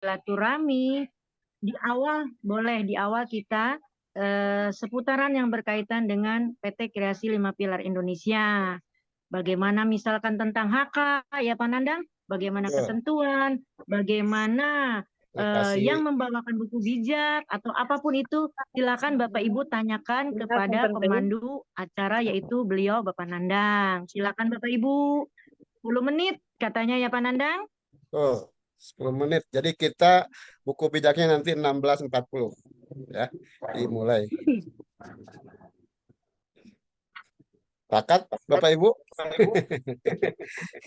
silaturahmi. Di awal kita seputaran yang berkaitan dengan PT Kreasi 5 Pilar Indonesia. Bagaimana misalkan tentang HK, ya Pak Nandang? Bagaimana ketentuan, bagaimana yang membawakan buku bijak atau apapun itu, silakan Bapak Ibu tanyakan kepada pemandu acara, yaitu beliau Bapak Nandang. Silakan Bapak Ibu. 10 menit katanya ya Pak Nandang. 10 menit. Jadi kita buku bijaknya nanti 16.40 ya. Dimulai. Pakat Bapak Ibu?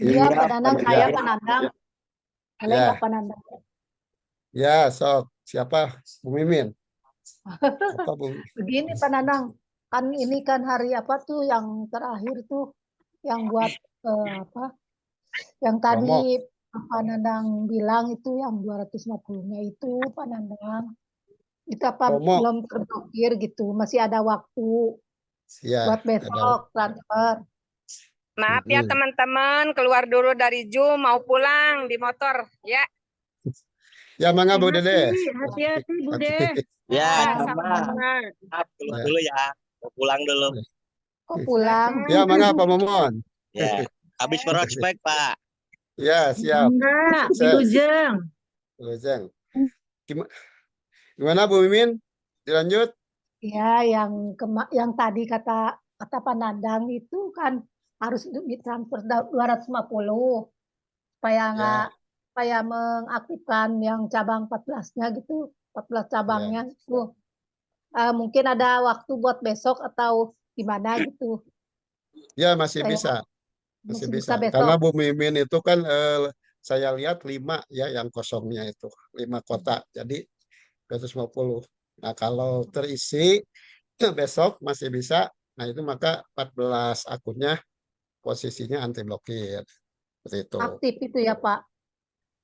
Iya, Pak Nandang, saya Pak Nandang. Boleh nggak Pak Nandang? Ya, sok. Siapa? Bu Mimin. Apa, Bu? Begini Pak Nandang, kan ini kan hari apa tuh yang terakhir tuh yang buat apa? Yang tadi Pak Nandang bilang itu yang 250-nya itu Pak Nandang. Kita belum terblokir gitu, masih ada waktu buat besok transfer. Maaf ya teman-teman, keluar dulu dari Zoom, mau pulang di motor ya. Ya, mangga Bu Dede. Hati-hati Bu Dede. Ya, sama-sama. Keluar dulu ya, mau pulang dulu. Kok pulang? Ya, mangga Pak Momon. Ya, habis berospek Pak. Ya, siap. Enggak, Lujeng. Lujeng. Gimana Bu Mimin? Dilanjut? Ya, yang tadi kata Pak Nandang itu kan harus ditransfer 250 supaya nggak supaya mengaktifkan yang cabang 14-nya gitu, 14 cabangnya itu. Mungkin ada waktu buat besok atau gimana gitu. Ya, masih bisa. Masih bisa. Karena Bu Mimin itu kan saya lihat 5 ya yang kosongnya itu. 5 kotak. Jadi 250. Nah, kalau terisi besok masih bisa. Nah, itu maka 14 akunnya posisinya anti blokir. Seperti itu. Aktif itu ya, Pak?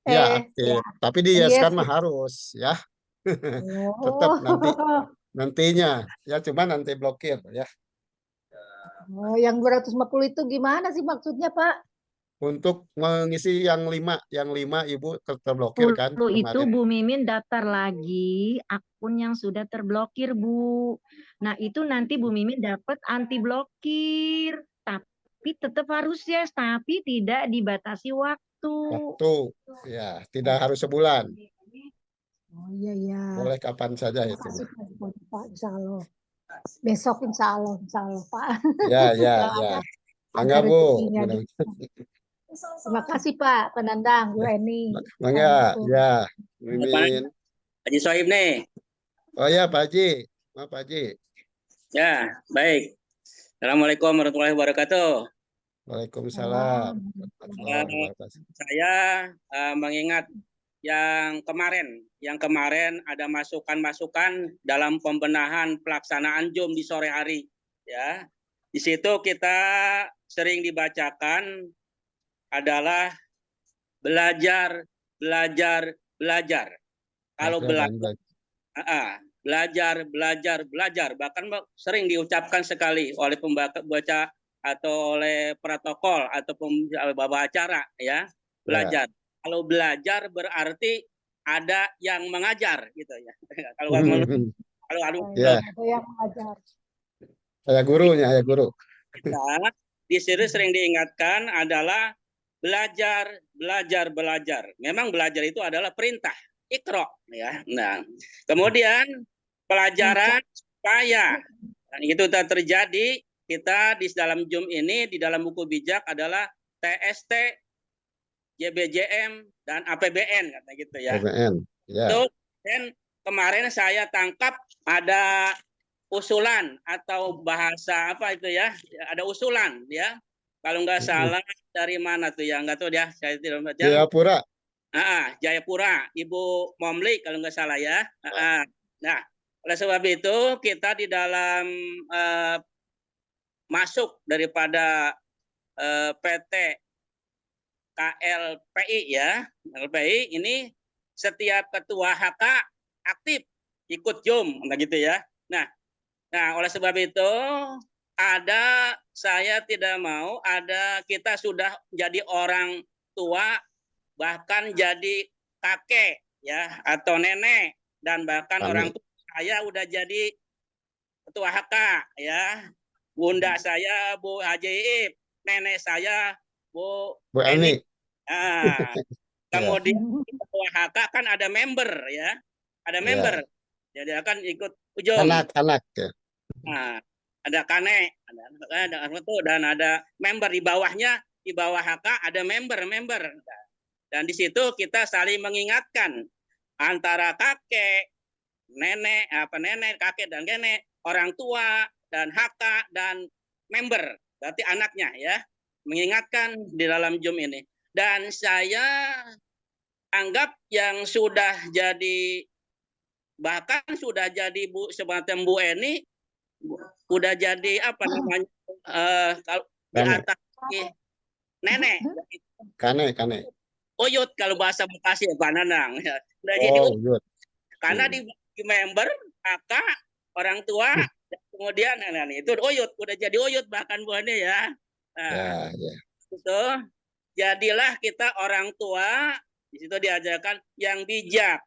Ya, aktif. Tapi di YesCan mah harus ya. Tetap nantinya ya, cuma nanti blokir ya. Oh, yang 250 itu gimana sih maksudnya, Pak? Untuk mengisi yang 5 Ibu terblokir kan kemarin. Itu Bu Mimin daftar lagi akun yang sudah terblokir, Bu. Nah, itu nanti Bu Mimin dapat anti blokir. Tapi tetap harus ya, tapi tidak dibatasi waktu. Ya, tidak harus sebulan. Oh iya ya. Boleh kapan saja itu. Pak, insya Allah. Besok insya Allah Pak. Ya. Mangga Bu. Terima kasih Pak Penandang, Bu Eni. Mangga, ya. Mimin. Haji Sohib nih. Oh ya Pak Haji. Maaf Pak Haji. Ya, baik. Assalamualaikum warahmatullahi wabarakatuh. Waalaikumsalam. Saya mengingat yang kemarin ada masukan-masukan dalam pembenahan pelaksanaan Zoom di sore hari ya. Di situ kita sering dibacakan adalah belajar. Kalau belajar bahkan sering diucapkan sekali oleh pembaca atau oleh protokol atau pembawa acara ya, belajar. Kalau belajar berarti ada yang mengajar gitu ya. Kalau ada yang mengajar. Saya gurunya, ya guru. Kita di sini sering diingatkan adalah belajar. Memang belajar itu adalah perintah, Iqra ya. Nah, kemudian pelajaran supaya itu terjadi, kita di dalam Zoom ini di dalam buku bijak adalah TST, JBJM dan APBN kata gitu ya. APBN. Ya. Itu dan kemarin saya tangkap ada usulan atau bahasa apa itu ya? Ada usulan ya. Kalau nggak salah dari mana tuh ya? Nggak tahu ya. Saya tidak baca. Jayapura. Jayapura, Ibu Momli kalau nggak salah ya. Nah, oleh sebab itu kita di dalam masuk daripada PT KLPI ya, KLPI ini setiap ketua HK aktif ikut Zoom, gitu ya. Nah, oleh sebab itu saya tidak mau kita sudah jadi orang tua bahkan jadi kakek ya atau nenek, dan bahkan Amin. orang tua saya udah jadi ketua HK ya. Bunda saya Bu Haji Iip, nenek saya Bu Bu Eni. Eni. Nah, Ya. kemudian ketua HK kan ada member ya. Ada Ya. member. Jadi akan ikut ujung. Anak-anak ya. Nah, ada Kane, ada itu, dan ada member di bawahnya, di bawah HK ada member. Dan di situ kita saling mengingatkan antara kakek, nenek, kakek dan nenek, orang tua dan HK dan member, berarti anaknya ya, mengingatkan di dalam Zoom ini. Dan saya anggap yang sudah jadi, bahkan sudah jadi semacam Bu Eni, udah jadi apa namanya, kalau di atas nenek, Kane. Uyut kalau bahasa Bekasi ya Pak Nanang, udah jadi Uyut. karena di member kakak orang tua, kemudian itu Uyut, udah jadi Uyut bahkan Bu Eni ya. Nah, Ya. itu jadilah kita orang tua, di situ diajarkan yang bijak,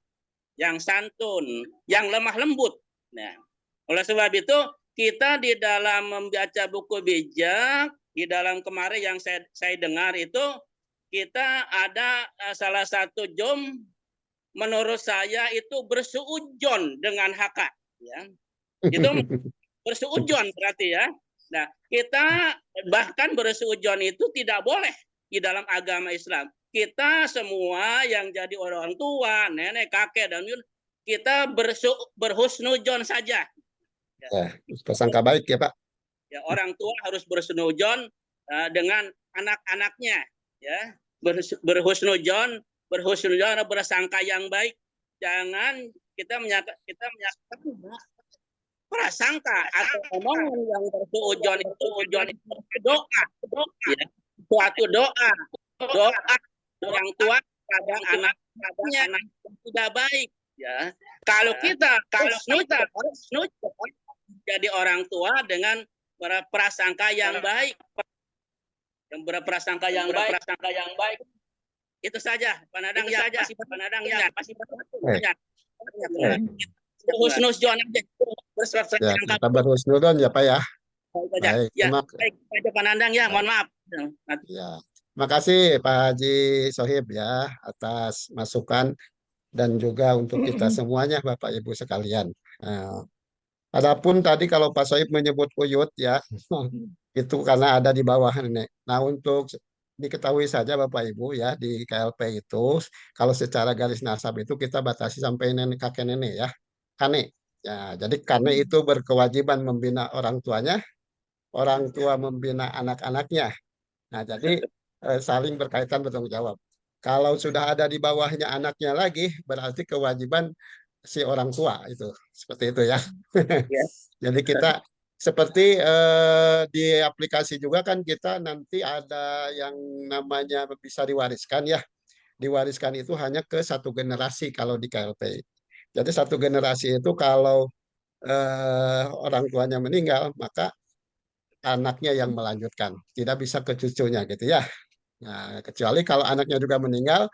yang santun, yang lemah lembut. Nah, oleh sebab itu kita di dalam membaca buku bijak, di dalam kemarin yang saya dengar itu, kita ada salah satu Zoom, menurut saya itu bersuujon dengan HK. Ya. Itu bersuujon berarti ya. Nah, kita bahkan bersuujon itu tidak boleh di dalam agama Islam. Kita semua yang jadi orang tua, nenek, kakek, dan kita berhusnujon saja. Ya, prasangka baik ya Pak. Ya, orang tua harus berhusnujon dengan anak-anaknya, ya, berhusnujon, bersangka yang baik. Jangan kita menyatakan prasangka atau omongan yang bersuujon itu doa, ya, suatu doa orang tua pada anak-anaknya yang tidak baik, ya. Kalau kita jadi orang tua dengan berprasangka yang baik, berprasangka yang baik, itu saja Pak Nadang ya, masih banyak. Husnuzon aja. Ya, kita berhusnuzon ya Pak ya. Baik, ya, baik aja Pak Nandang ya, mohon maaf. Ya, makasih Pak Haji Sohib ya atas masukan dan juga untuk kita semuanya Bapak Ibu sekalian. Nah, adapun tadi kalau Pak Sohib menyebut uyut ya, itu karena ada di bawah nenek. Nah, untuk diketahui saja Bapak Ibu ya, di KLP itu kalau secara garis nasab itu kita batasi sampai nenek, kakek nenek ya. Kane. Ya, jadi kane itu berkewajiban membina orang tuanya, orang tua membina anak-anaknya. Nah, jadi saling berkaitan bertanggung jawab. Kalau sudah ada di bawahnya anaknya lagi, berarti kewajiban si orang tua itu. Seperti itu ya. Jadi kita seperti di aplikasi juga kan kita nanti ada yang namanya bisa diwariskan ya. Diwariskan itu hanya ke satu generasi kalau di KLP. Jadi satu generasi itu kalau orang tuanya meninggal, maka anaknya yang melanjutkan, tidak bisa ke cucunya gitu ya. Nah, kecuali kalau anaknya juga meninggal,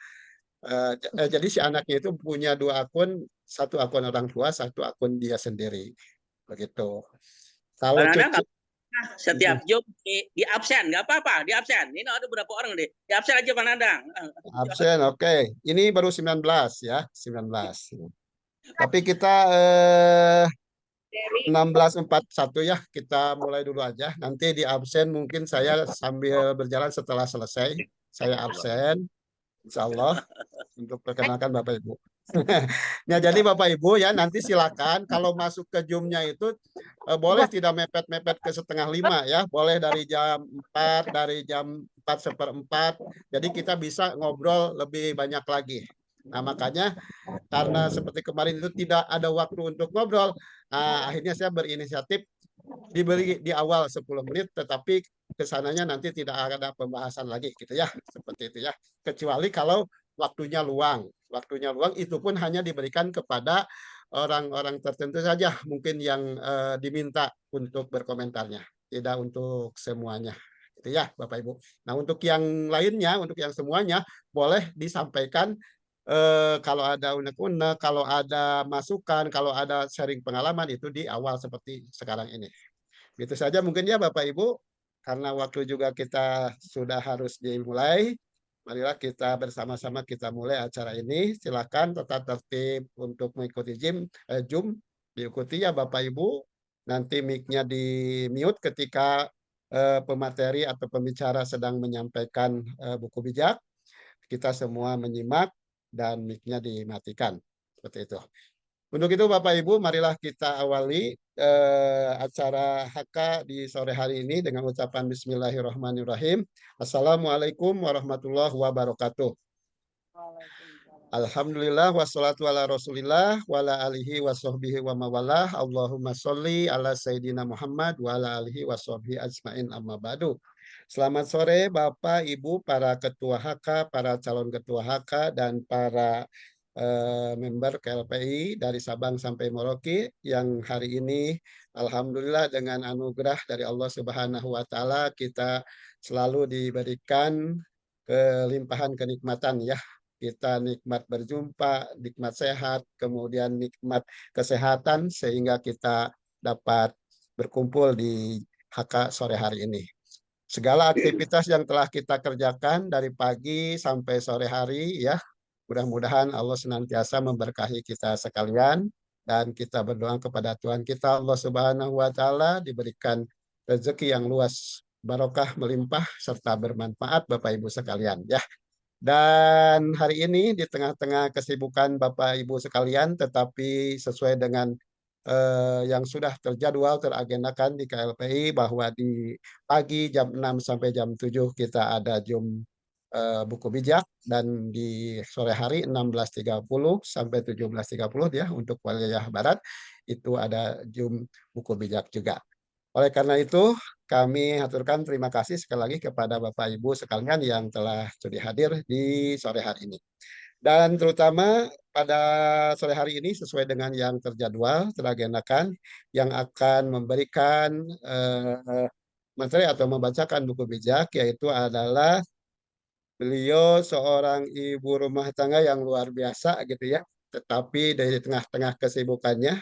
jadi si anaknya itu punya dua akun, satu akun orang tua, satu akun dia sendiri, begitu. Kalau cucu setiap job di absen, nggak apa-apa, di absen. Ini ada beberapa orang deh, di absen aja Pak Nandang. Absen, oke. Ini baru 19 ya, 19. Tapi kita 16.41 ya, kita mulai dulu aja. Nanti di absen mungkin saya sambil berjalan setelah selesai, saya absen, insya Allah, untuk perkenalkan Bapak Ibu. Nah, jadi Bapak Ibu ya, nanti silakan kalau masuk ke Zoom-nya itu boleh tidak mepet-mepet ke setengah 5 ya, boleh dari jam 4, dari jam 4:04. Jadi kita bisa ngobrol lebih banyak lagi. Nah, makanya karena seperti kemarin itu tidak ada waktu untuk ngobrol, akhirnya saya berinisiatif diberi di awal 10 menit, tetapi kesananya nanti tidak ada pembahasan lagi gitu ya, seperti itu ya. Kecuali kalau waktunya luang. Waktunya luang itu pun hanya diberikan kepada orang-orang tertentu saja, mungkin yang diminta untuk berkomentarnya, tidak untuk semuanya. Gitu ya, Bapak Ibu. Nah, untuk yang lainnya, untuk yang semuanya boleh disampaikan kalau ada unek-unek, kalau ada masukan, kalau ada sharing pengalaman itu di awal seperti sekarang ini. Itu saja mungkin ya Bapak Ibu, karena waktu juga kita sudah harus dimulai. Marilah kita bersama-sama kita mulai acara ini. Silakan tetap tertib untuk mengikuti Zoom, diikuti ya Bapak Ibu. Nanti mic-nya di mute ketika pemateri atau pembicara sedang menyampaikan buku bijak. Kita semua menyimak dan mic-nya dimatikan. Seperti itu. Untuk itu Bapak Ibu, marilah kita awali acara HK di sore hari ini dengan ucapan Bismillahirrahmanirrahim. Assalamualaikum warahmatullahi wabarakatuh. Alhamdulillah wassalatu ala rasulillah wa ala alihi wa sahbihi wa mawalah. Allahumma sholli ala Sayyidina Muhammad wa ala alihi wa sahbihi ajmain amma ba'du. Selamat sore Bapak, Ibu, para ketua HK, para calon ketua HK, dan para member KLPI dari Sabang sampai Merauke yang hari ini alhamdulillah dengan anugerah dari Allah Subhanahu wa taala kita selalu diberikan kelimpahan kenikmatan ya. Kita nikmat berjumpa, nikmat sehat, kemudian nikmat kesehatan sehingga kita dapat berkumpul di HK sore hari ini. Segala aktivitas yang telah kita kerjakan dari pagi sampai sore hari ya, mudah-mudahan Allah senantiasa memberkahi kita sekalian dan kita berdoa kepada Tuhan kita Allah Subhanahu wa taala diberikan rezeki yang luas, barokah melimpah serta bermanfaat Bapak Ibu sekalian ya. Dan hari ini di tengah-tengah kesibukan Bapak Ibu sekalian tetapi sesuai dengan yang sudah terjadwal teragendakan di KLPI bahwa di pagi jam 6 sampai jam 7 kita ada Zoom buku bijak dan di sore hari 16.30 sampai 17.30 ya untuk wilayah barat itu ada Zoom buku bijak juga. Oleh karena itu kami aturkan terima kasih sekali lagi kepada Bapak Ibu sekalian yang telah sudi hadir di sore hari ini. Dan terutama pada sore hari ini sesuai dengan yang terjadwal, teragendakan, yang akan memberikan materi atau membacakan buku bijak, yaitu adalah beliau seorang ibu rumah tangga yang luar biasa gitu ya. Tetapi dari tengah-tengah kesibukannya,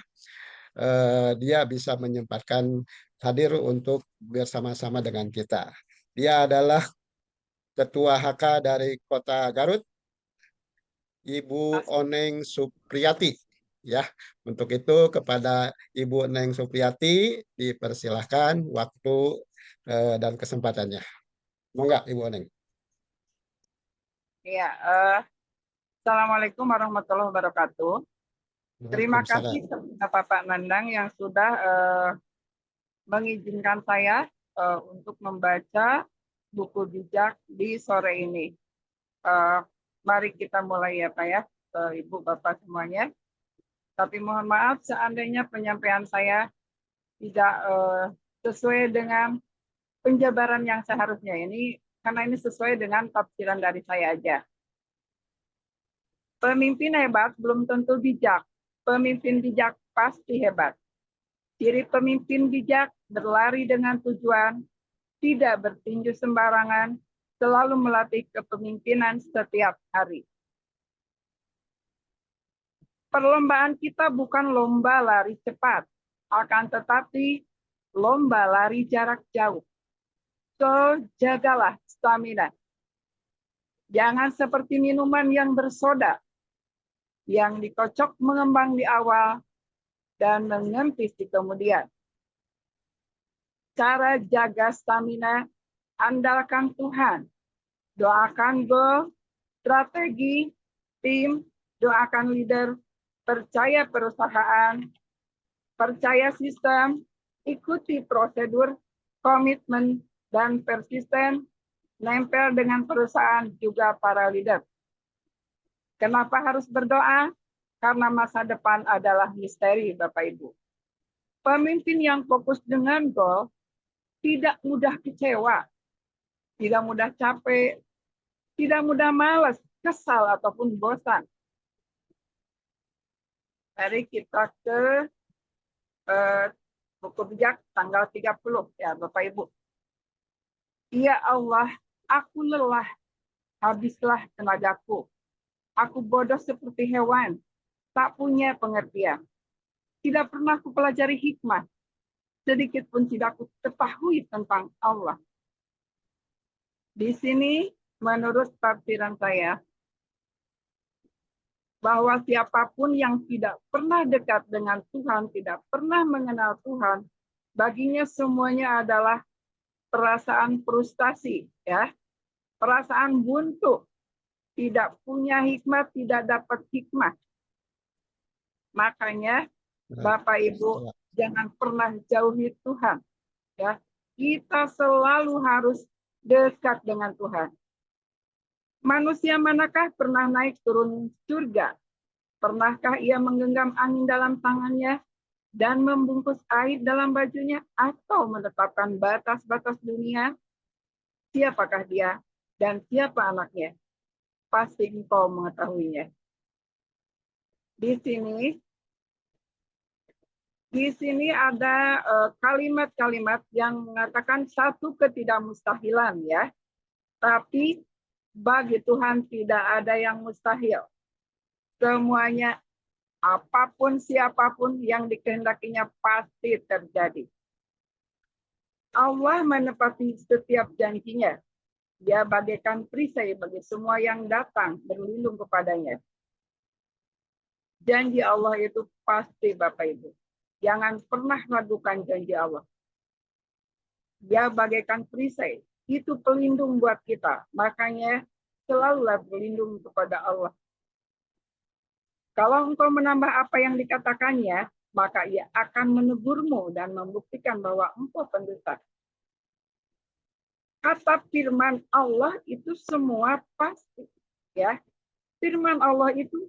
dia bisa menyempatkan hadir untuk bersama-sama dengan kita. Dia adalah Ketua HK dari Kota Garut, Ibu Oneng Supriyati. Ya, untuk itu kepada Ibu Oneng Supriyati dipersilahkan waktu dan kesempatannya. Mau nggak Ibu Oneng? Ya, Assalamualaikum warahmatullahi wabarakatuh. Terima kasih kepada Bapak Nandang yang sudah mengizinkan saya untuk membaca buku bijak di sore ini. Mari kita mulai ya Pak ya, Ibu Bapak semuanya. Tapi mohon maaf seandainya penyampaian saya tidak sesuai dengan penjabaran yang seharusnya ini, karena ini sesuai dengan tafsiran dari saya aja. Pemimpin hebat belum tentu bijak. Pemimpin bijak pasti hebat. Ciri pemimpin bijak berlari dengan tujuan, tidak bertinju sembarangan, selalu melatih kepemimpinan setiap hari. Perlombaan kita bukan lomba lari cepat, akan tetapi lomba lari jarak jauh. So, jagalah stamina. Jangan seperti minuman yang bersoda, yang dikocok mengembang di awal dan mengempis di kemudian. Cara jaga stamina, andalkan Tuhan. Doakan goal, strategi, tim, doakan leader, percaya perusahaan, percaya sistem, ikuti prosedur, komitmen, dan persisten, nempel dengan perusahaan juga para leader. Kenapa harus berdoa? Karena masa depan adalah misteri, Bapak Ibu. Pemimpin yang fokus dengan goal tidak mudah kecewa, tidak mudah capek, tidak mudah malas, kesal, ataupun bosan. Mari kita ke buku bijak tanggal 30 ya Bapak Ibu. Ya Allah, aku lelah, habislah tenagaku. Aku bodoh seperti hewan, tak punya pengertian. Tidak pernah kupelajari hikmah, sedikit pun tidak aku ketahui tentang Allah. Di sini, menurut tafsiran saya, bahwa siapapun yang tidak pernah dekat dengan Tuhan, tidak pernah mengenal Tuhan, baginya semuanya adalah perasaan frustasi, ya, perasaan buntu, tidak punya hikmat, tidak dapat hikmat. Makanya, Bapak Ibu, jangan pernah jauhi Tuhan, ya. Kita selalu harus dekat dengan Tuhan. Manusia manakah pernah naik turun surga? Pernahkah ia menggenggam angin dalam tangannya dan membungkus air dalam bajunya atau menetapkan batas-batas dunia? Siapakah dia dan siapa anaknya? Pasti engkau mengetahuinya. Di sini ada kalimat-kalimat yang mengatakan satu ketidakmustahilan, ya. Tapi bagi Tuhan tidak ada yang mustahil. Semuanya, apapun siapapun yang dikehendakinya pasti terjadi. Allah menepati setiap janjinya. Dia bagaikan perisai bagi semua yang datang berlindung kepadanya. Janji Allah itu pasti, Bapak Ibu. Jangan pernah ragukan janji Allah. Dia bagaikan perisai. Itu pelindung buat kita. Makanya selalulah berlindung kepada Allah. Kalau engkau menambah apa yang dikatakannya, maka ia akan menegurmu dan membuktikan bahwa engkau pendusta. Kata firman Allah itu semua pasti, ya. Firman Allah itu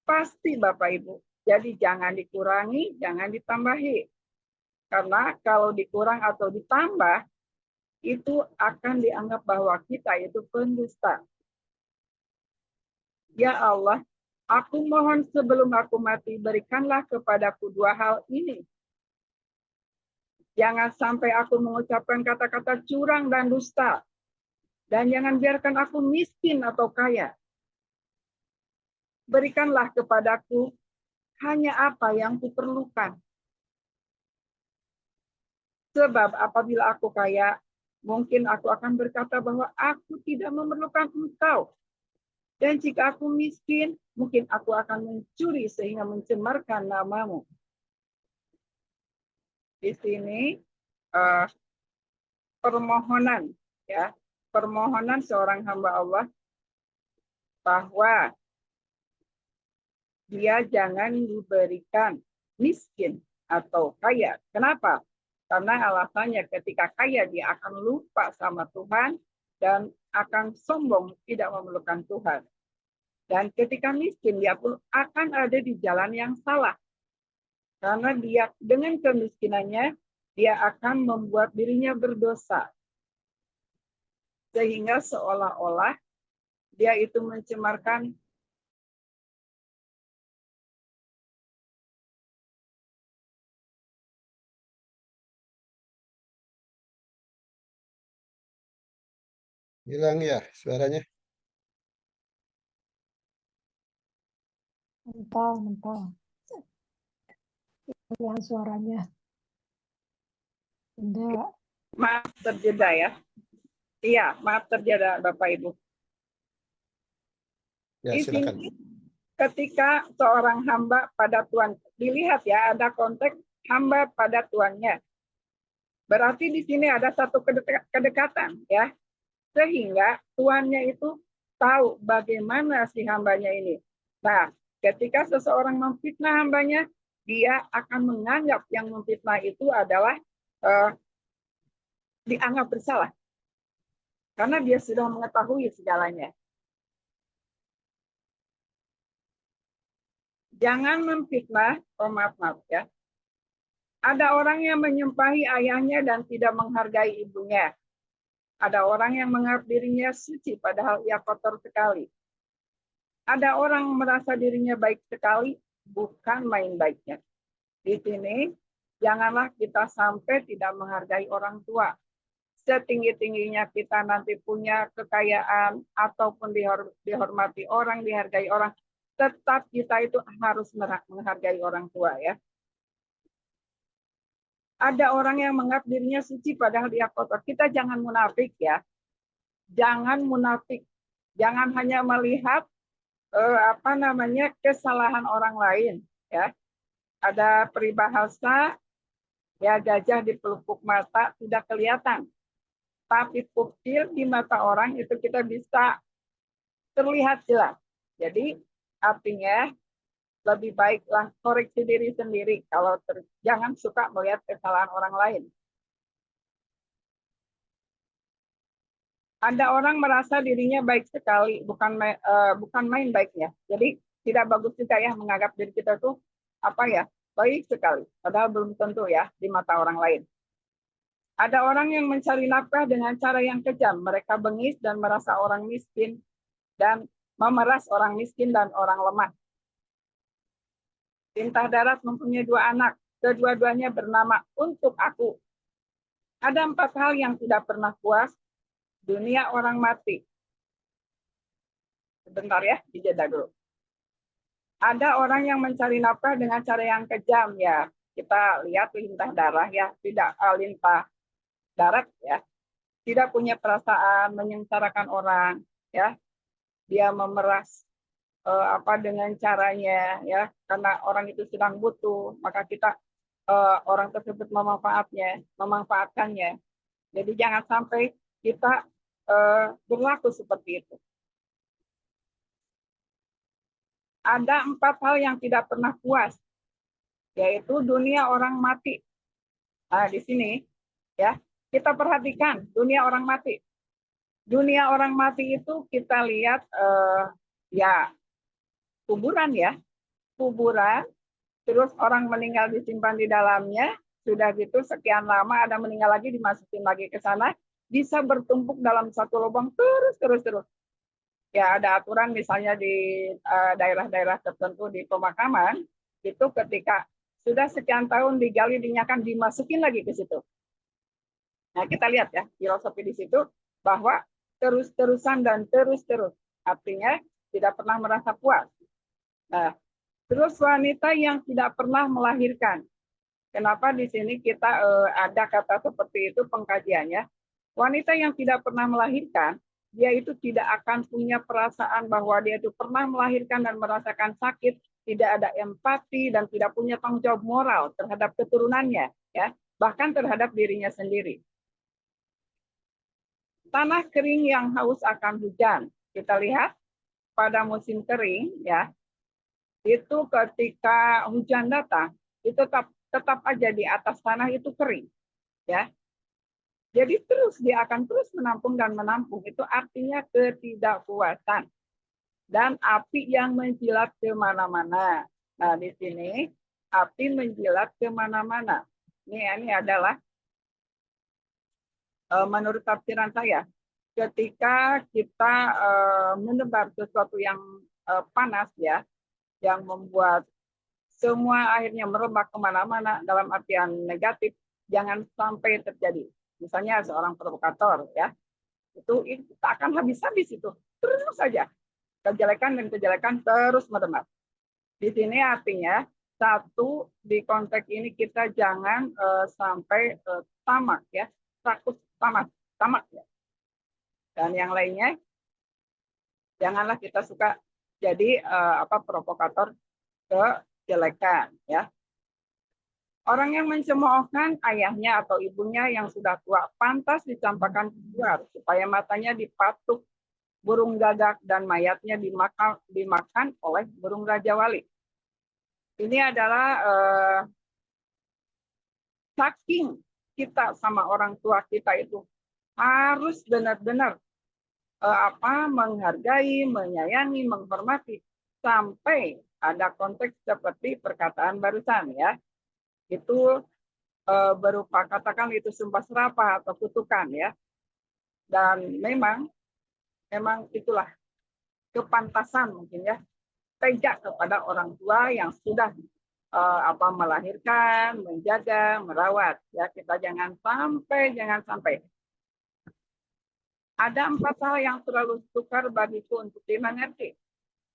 pasti, Bapak Ibu. Jadi jangan dikurangi, jangan ditambahi. Karena kalau dikurang atau ditambah, itu akan dianggap bahwa kita itu pendusta. Ya Allah, aku mohon sebelum aku mati, berikanlah kepadaku dua hal ini. Jangan sampai aku mengucapkan kata-kata curang dan dusta. Dan jangan biarkan aku miskin atau kaya. Berikanlah kepadaku hanya apa yang kuperlukan. Sebab apabila aku kaya, mungkin aku akan berkata bahwa aku tidak memerlukan engkau. Dan jika aku miskin, mungkin aku akan mencuri sehingga mencemarkan namamu. Di sini permohonan, ya, permohonan seorang hamba Allah bahwa dia jangan diberikan miskin atau kaya. Kenapa? Karena alasannya ketika kaya dia akan lupa sama Tuhan dan akan sombong tidak memerlukan Tuhan. Dan ketika miskin dia pun akan ada di jalan yang salah. Karena dia dengan kemiskinannya dia akan membuat dirinya berdosa. Sehingga seolah-olah dia itu mencemarkan Hilang ya suaranya. Mental. Hilang suaranya. Enggak. maaf terjeda ya. Iya, maaf terjeda Bapak Ibu. Ya, Di silakan. sini ketika seorang hamba pada Tuhan, dilihat ya ada konteks hamba pada tuannya. Berarti di sini ada satu kedekatan ya. Sehingga tuannya itu tahu bagaimana si hambanya ini. Nah, ketika seseorang memfitnah hambanya, dia akan menganggap yang memfitnah itu adalah dianggap bersalah. Karena dia sudah mengetahui segalanya. Jangan memfitnah, maaf ya. Ada orang yang menyumpahi ayahnya dan tidak menghargai ibunya. Ada orang yang menganggap dirinya suci padahal ia kotor sekali. Ada orang merasa dirinya baik sekali, bukan main baiknya. Di sini, janganlah kita sampai tidak menghargai orang tua. setinggi-tingginya kita nanti punya kekayaan ataupun dihormati orang, dihargai orang, tetap kita itu harus menghargai orang tua ya. Ada orang yang menganggap dirinya suci padahal dia kotor. Kita jangan munafik ya. Jangan munafik. Jangan hanya melihat kesalahan orang lain ya. Ada peribahasa ya, gajah di pelupuk mata tidak kelihatan. Tapi pupil di mata orang itu kita bisa terlihat jelas. Jadi artinya lebih baiklah koreksi diri sendiri kalau jangan suka melihat kesalahan orang lain. Ada orang merasa dirinya baik sekali, bukan main baiknya. Jadi tidak bagus juga ya menganggap diri kita tuh baik sekali, padahal belum tentu ya di mata orang lain. Ada orang yang mencari nafkah dengan cara yang kejam. Mereka bengis dan merasa orang miskin dan memeras orang miskin dan orang lemah. Lintah darat mempunyai 2 anak. Kedua-duanya bernama untuk aku. Ada 4 hal yang tidak pernah puas. Dunia orang mati. Sebentar ya, dijeda dulu. Ada orang yang mencari nafkah dengan cara yang kejam ya. Kita lihat lintah darah ya, tidak lintah darat ya, tidak punya perasaan, menyengsarakan orang ya, dia memeras dengan caranya ya, karena orang itu sedang butuh, maka kita orang tersebut memanfaatkannya. Jadi jangan sampai kita berlaku seperti itu. Ada 4 hal yang tidak pernah puas, yaitu dunia orang mati. Nah di sini ya, kita perhatikan dunia orang mati. Dunia orang mati itu kita lihat ya kuburan ya. Kuburan, terus orang meninggal disimpan di dalamnya, sudah gitu sekian lama ada meninggal lagi dimasukin lagi ke sana, bisa bertumpuk dalam satu lubang terus. Ya ada aturan misalnya di daerah-daerah tertentu di pemakaman, itu ketika sudah sekian tahun digali dinyakan dimasukin lagi ke situ. Nah, kita lihat ya, filosofi di situ bahwa terus-terusan dan terus-terus. Artinya tidak pernah merasa puas. Nah, terus wanita yang tidak pernah melahirkan. Kenapa di sini kita ada kata seperti itu pengkajiannya? Wanita yang tidak pernah melahirkan, dia itu tidak akan punya perasaan bahwa dia itu pernah melahirkan dan merasakan sakit, tidak ada empati dan tidak punya tanggung jawab moral terhadap keturunannya, ya, bahkan terhadap dirinya sendiri. Tanah kering yang haus akan hujan. Kita lihat pada musim kering ya, itu ketika hujan datang, itu tetap aja di atas tanah itu kering. Ya. Jadi dia akan terus menampung dan menampung. Itu artinya ketidakpuasan. Dan api yang menjilat kemana-mana. Nah di sini api menjilat kemana-mana. Ini adalah menurut tafsiran saya, ketika kita menebar sesuatu yang panas ya, yang membuat semua akhirnya merebak kemana-mana dalam artian negatif, jangan sampai terjadi. Misalnya seorang provokator ya, itu tak akan habis-habis itu, terus saja kejelekan dan kejelekan terus merebak. Di sini artinya satu, di konteks ini kita jangan sampai tamak ya, takut tamak ya. Dan yang lainnya janganlah kita suka jadi provokator kejelekan ya. Orang yang mencemoohkan ayahnya atau ibunya yang sudah tua pantas dicampakkan keluar supaya matanya dipatuk burung gagak dan mayatnya dimakan oleh burung raja wali. Ini adalah saking kita sama orang tua kita itu harus benar-benar menghargai, menyayangi, menghormati sampai ada konteks seperti perkataan barusan ya. Itu berupa katakan itu sumpah serapah atau kutukan ya. Dan memang itulah kepantasan mungkin ya, tega kepada orang tua yang sudah melahirkan, menjaga, merawat ya. Kita jangan sampai Ada 4 hal yang terlalu sukar bagiku untuk dimengerti.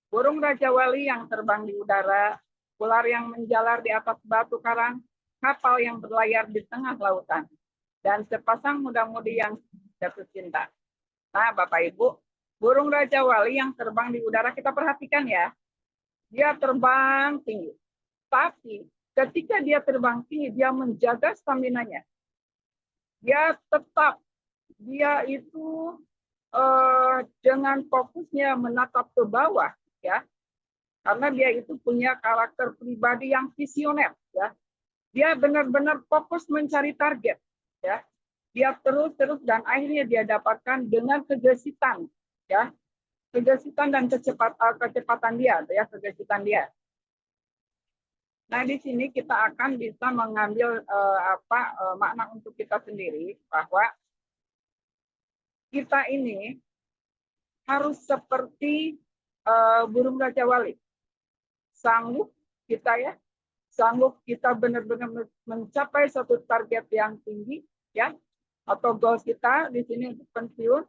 Burung Raja Wali yang terbang di udara, ular yang menjalar di atas batu karang, kapal yang berlayar di tengah lautan, dan sepasang muda-mudi yang jatuh cinta. Nah, Bapak Ibu, burung Raja Wali yang terbang di udara, kita perhatikan ya. Dia terbang tinggi. Tapi ketika dia terbang tinggi, dia menjaga stamina-nya. Dia itu dengan fokusnya menatap ke bawah, ya, karena dia itu punya karakter pribadi yang visioner, ya. Dia benar-benar fokus mencari target, ya. Dia terus dan akhirnya dia dapatkan dengan kegesitan, ya, kegesitan dan kecepatan dia, ya, kegesitan dia. Nah, di sini kita akan bisa mengambil makna untuk kita sendiri bahwa kita ini harus seperti burung Raja Wali. Sanggup kita benar-benar mencapai satu target yang tinggi, ya, atau goal kita di sini untuk pensiun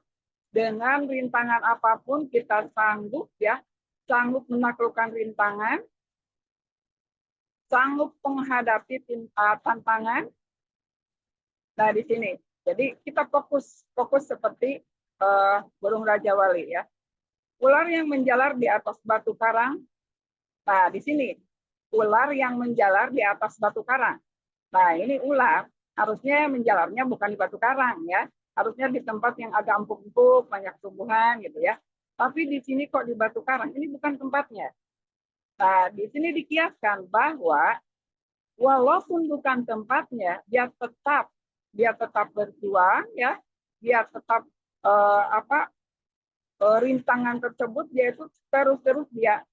dengan rintangan apapun kita sanggup, ya, sanggup menaklukkan rintangan, sanggup menghadapi tantangan. Nah, di sini. Jadi kita fokus seperti burung Raja Wali, ya. Ular yang menjalar di atas batu karang. Nah, di sini ular yang menjalar di atas batu karang. Nah, ini ular harusnya menjalarnya bukan di batu karang, ya. Harusnya di tempat yang agak empuk-empuk, banyak tumbuhan gitu, ya. Tapi di sini kok di batu karang, ini bukan tempatnya. Nah, di sini dikiaskan bahwa walaupun bukan tempatnya, dia tetap berjuang, ya. Dia tetap rintangan tersebut dia itu terus dia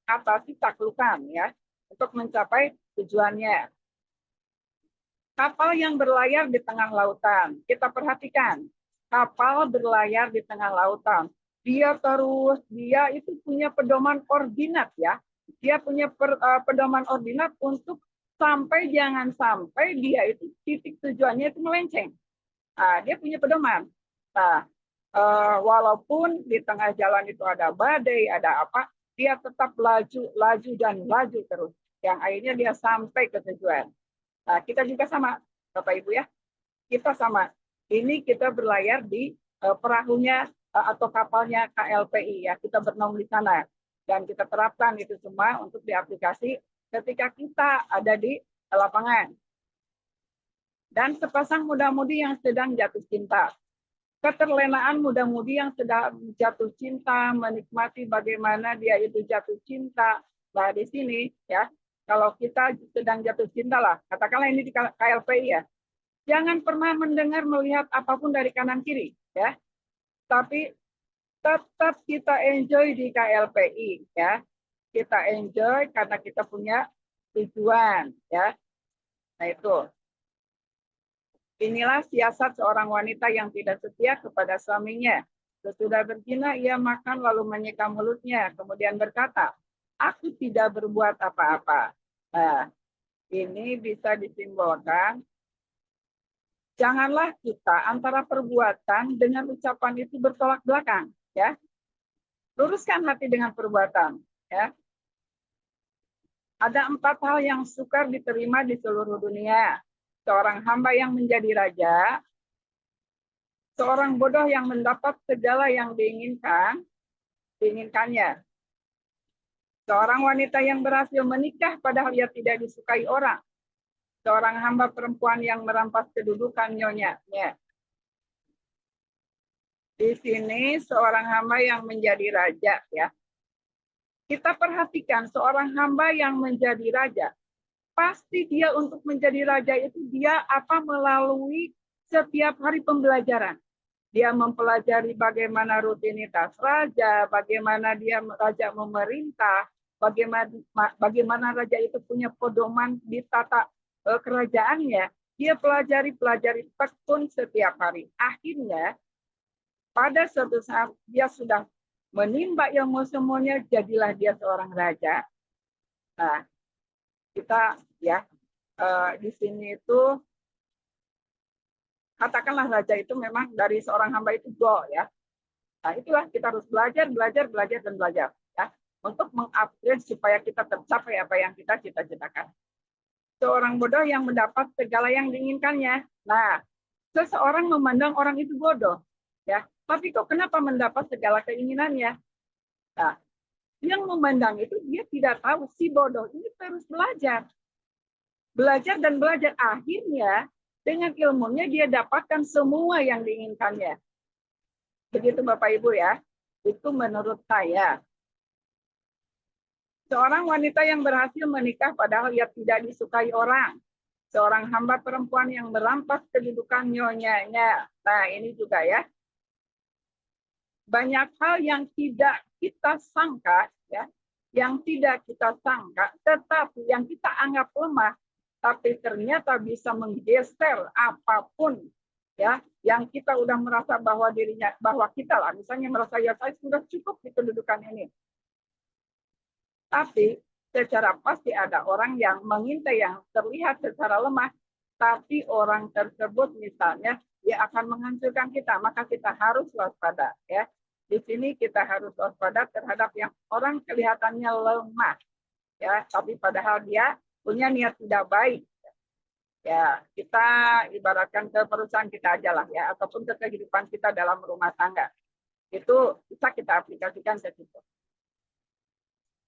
atasi, taklukan, ya, untuk mencapai tujuannya. Kapal yang berlayar di tengah lautan. Kita perhatikan, kapal berlayar di tengah lautan. Dia itu punya pedoman koordinat, ya. Dia punya pedoman koordinat untuk jangan sampai dia itu titik tujuannya itu melenceng. Nah, dia punya pedoman. Nah, walaupun di tengah jalan itu ada badai, ada apa, dia tetap laju terus. Yang akhirnya dia sampai ke tujuan. Nah, kita juga sama, Bapak Ibu, ya. Kita sama. Ini kita berlayar di perahunya atau kapalnya KLPI, ya. Kita bernaung di sana. Dan kita terapkan itu semua untuk diaplikasi ketika kita ada di lapangan. Dan sepasang muda-mudi yang sedang jatuh cinta. Keterlenaan muda-mudi yang sedang jatuh cinta, menikmati bagaimana dia itu jatuh cinta. Nah, di sini, ya, kalau kita sedang jatuh cinta lah, katakanlah ini di KLPI, ya, jangan pernah mendengar, melihat apapun dari kanan kiri, ya, tapi tetap kita enjoy di KLPI, ya, kita enjoy karena kita punya tujuan, ya. Nah, itu. Inilah siasat seorang wanita yang tidak setia kepada suaminya. Sesudah berzina, ia makan lalu menyeka mulutnya, kemudian berkata, aku tidak berbuat apa-apa. Nah, ini bisa disimbolkan, janganlah kita antara perbuatan dengan ucapan itu bertolak belakang, ya. Luruskan hati dengan perbuatan, ya. Ada 4 hal yang sukar diterima di seluruh dunia. Seorang hamba yang menjadi raja, seorang bodoh yang mendapat segala yang diinginkannya, seorang wanita yang berhasil menikah padahal ia tidak disukai orang, seorang hamba perempuan yang merampas kedudukan nyonyanya. Di sini seorang hamba yang menjadi raja, ya. Kita perhatikan seorang hamba yang menjadi raja. Pasti dia untuk menjadi raja itu dia melalui setiap hari pembelajaran. Dia mempelajari bagaimana rutinitas raja, bagaimana raja memerintah, bagaimana raja itu punya pedoman di tata kerajaannya. Dia pelajari tekun setiap hari. Akhirnya pada suatu saat dia sudah menimba ilmu semuanya, jadilah dia seorang raja. Nah, kita, ya, di sini itu katakanlah raja itu memang dari seorang hamba itu goal ya. Nah, itulah kita harus belajar dan belajar ya untuk mengupgrade supaya kita tercapai apa yang kita cita-citakan. Seorang bodoh yang mendapat segala yang diinginkannya. Nah, seseorang memandang orang itu bodoh ya. Tapi kok kenapa mendapat segala keinginannya? Nah, yang memandang itu dia tidak tahu si bodoh ini terus belajar. Belajar dan belajar, akhirnya dengan ilmunya dia dapatkan semua yang diinginkannya. Begitu Bapak Ibu ya. Itu menurut saya. Seorang wanita yang berhasil menikah padahal ia tidak disukai orang. Seorang hamba perempuan yang merampas kedudukan nyonyanya. Nah, ini juga ya. Banyak hal yang tidak kita sangka ya, yang tidak kita sangka, tetapi yang kita anggap lemah, tapi ternyata bisa menggeser apapun ya, yang kita udah merasa bahwa kita lah, misalnya merasa ya saya sudah cukup di kedudukan ini. Tapi secara pasti ada orang yang mengintai yang terlihat secara lemah, tapi orang tersebut misalnya dia akan menghancurkan kita, maka kita harus waspada ya. Di sini kita harus waspada terhadap yang orang kelihatannya lemah ya, tapi padahal dia punya niat tidak baik. Ya, kita ibaratkan ke perusahaan kita aja lah ya, ataupun ke kehidupan kita dalam rumah tangga. Itu bisa kita aplikasikan ke situ.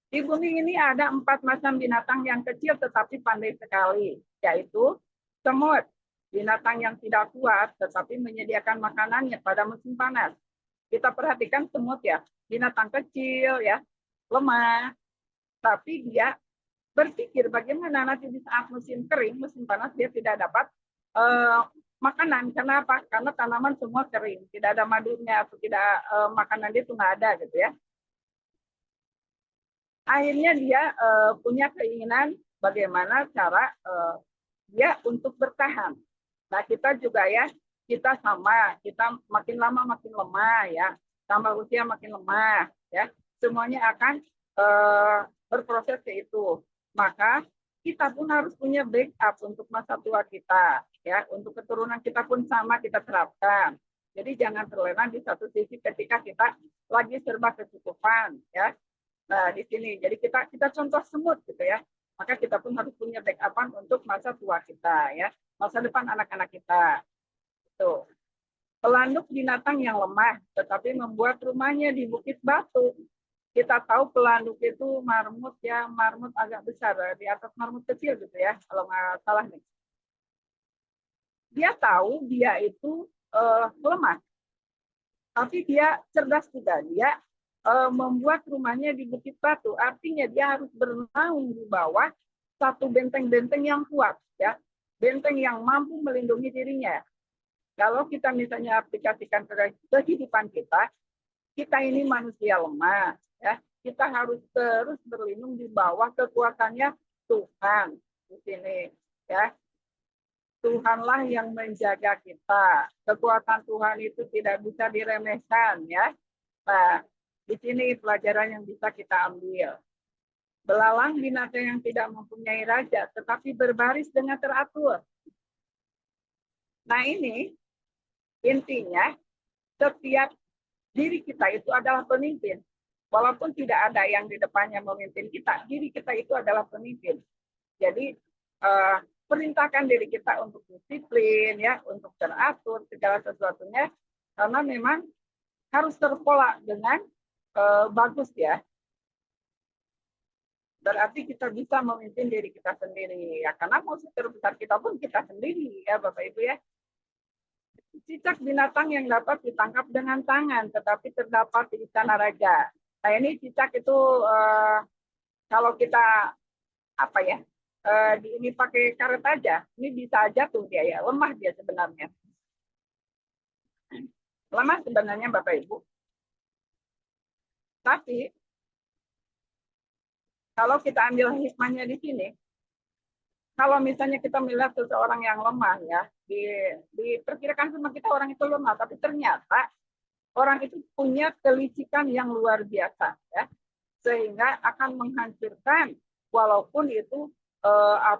Di bumi ini ada 4 macam binatang yang kecil tetapi pandai sekali, yaitu semut, binatang yang tidak kuat tetapi menyediakan makanannya pada musim panas. Kita perhatikan semut ya, binatang kecil ya, lemah, tapi dia berpikir bagaimana nanti di saat musim kering, musim panas dia tidak dapat makanan. Kenapa? Karena tanaman semua kering, tidak ada madunya atau tidak makanan dia itu nggak ada gitu ya. Akhirnya dia punya keinginan bagaimana cara dia untuk bertahan. Nah, kita juga ya, kita sama, kita makin lama makin lemah ya, tambah usia makin lemah ya, semuanya akan berproses ke itu. Maka kita pun harus punya backup untuk masa tua kita ya, untuk keturunan kita pun sama kita terapkan. Jadi jangan terlena di satu sisi ketika kita lagi serba kecukupan ya. Nah, di sini jadi kita contoh semut gitu ya. Maka kita pun harus punya backup untuk masa tua kita ya, masa depan anak-anak kita. Tuh. Pelanduk binatang yang lemah tetapi membuat rumahnya di bukit batu. Kita tahu pelanduk itu marmut ya, marmut agak besar di atas marmut kecil gitu ya, kalau nggak salah nih. Dia tahu dia itu lemah, tapi dia cerdas juga. Dia membuat rumahnya di bukit batu, artinya dia harus bernaung di bawah satu benteng-benteng yang kuat ya, benteng yang mampu melindungi dirinya. Kalau kita misalnya aplikasikan ke kehidupan kita ini manusia lemah ya, kita harus terus berlindung di bawah kekuatannya Tuhan di sini ya. Tuhanlah yang menjaga kita. Kekuatan Tuhan itu tidak bisa diremehkan ya. Nah, di sini pelajaran yang bisa kita ambil. Belalang binatang yang tidak mempunyai raja, tetapi berbaris dengan teratur. Nah ini intinya setiap diri kita itu adalah pemimpin. Walaupun tidak ada yang di depannya memimpin kita, diri kita itu adalah pemimpin. Jadi perintahkan diri kita untuk disiplin ya, untuk teratur segala sesuatunya, karena memang harus terpola dengan bagus ya. Berarti kita bisa memimpin diri kita sendiri ya, karena musuh terbesar kita pun kita sendiri ya Bapak Ibu ya. Cicak binatang yang dapat ditangkap dengan tangan tetapi terdapat di istana raja. Nah ini cicak itu kalau kita apa ya, ini pakai karet aja, ini bisa jatuh dia ya, lemah dia sebenarnya. Lemah sebenarnya Bapak Ibu. Tapi kalau kita ambil hikmahnya di sini, kalau misalnya kita melihat seseorang yang lemah ya, diperkirakan sama kita orang itu lemah, tapi ternyata orang itu punya kelicikan yang luar biasa ya, sehingga akan menghancurkan walaupun itu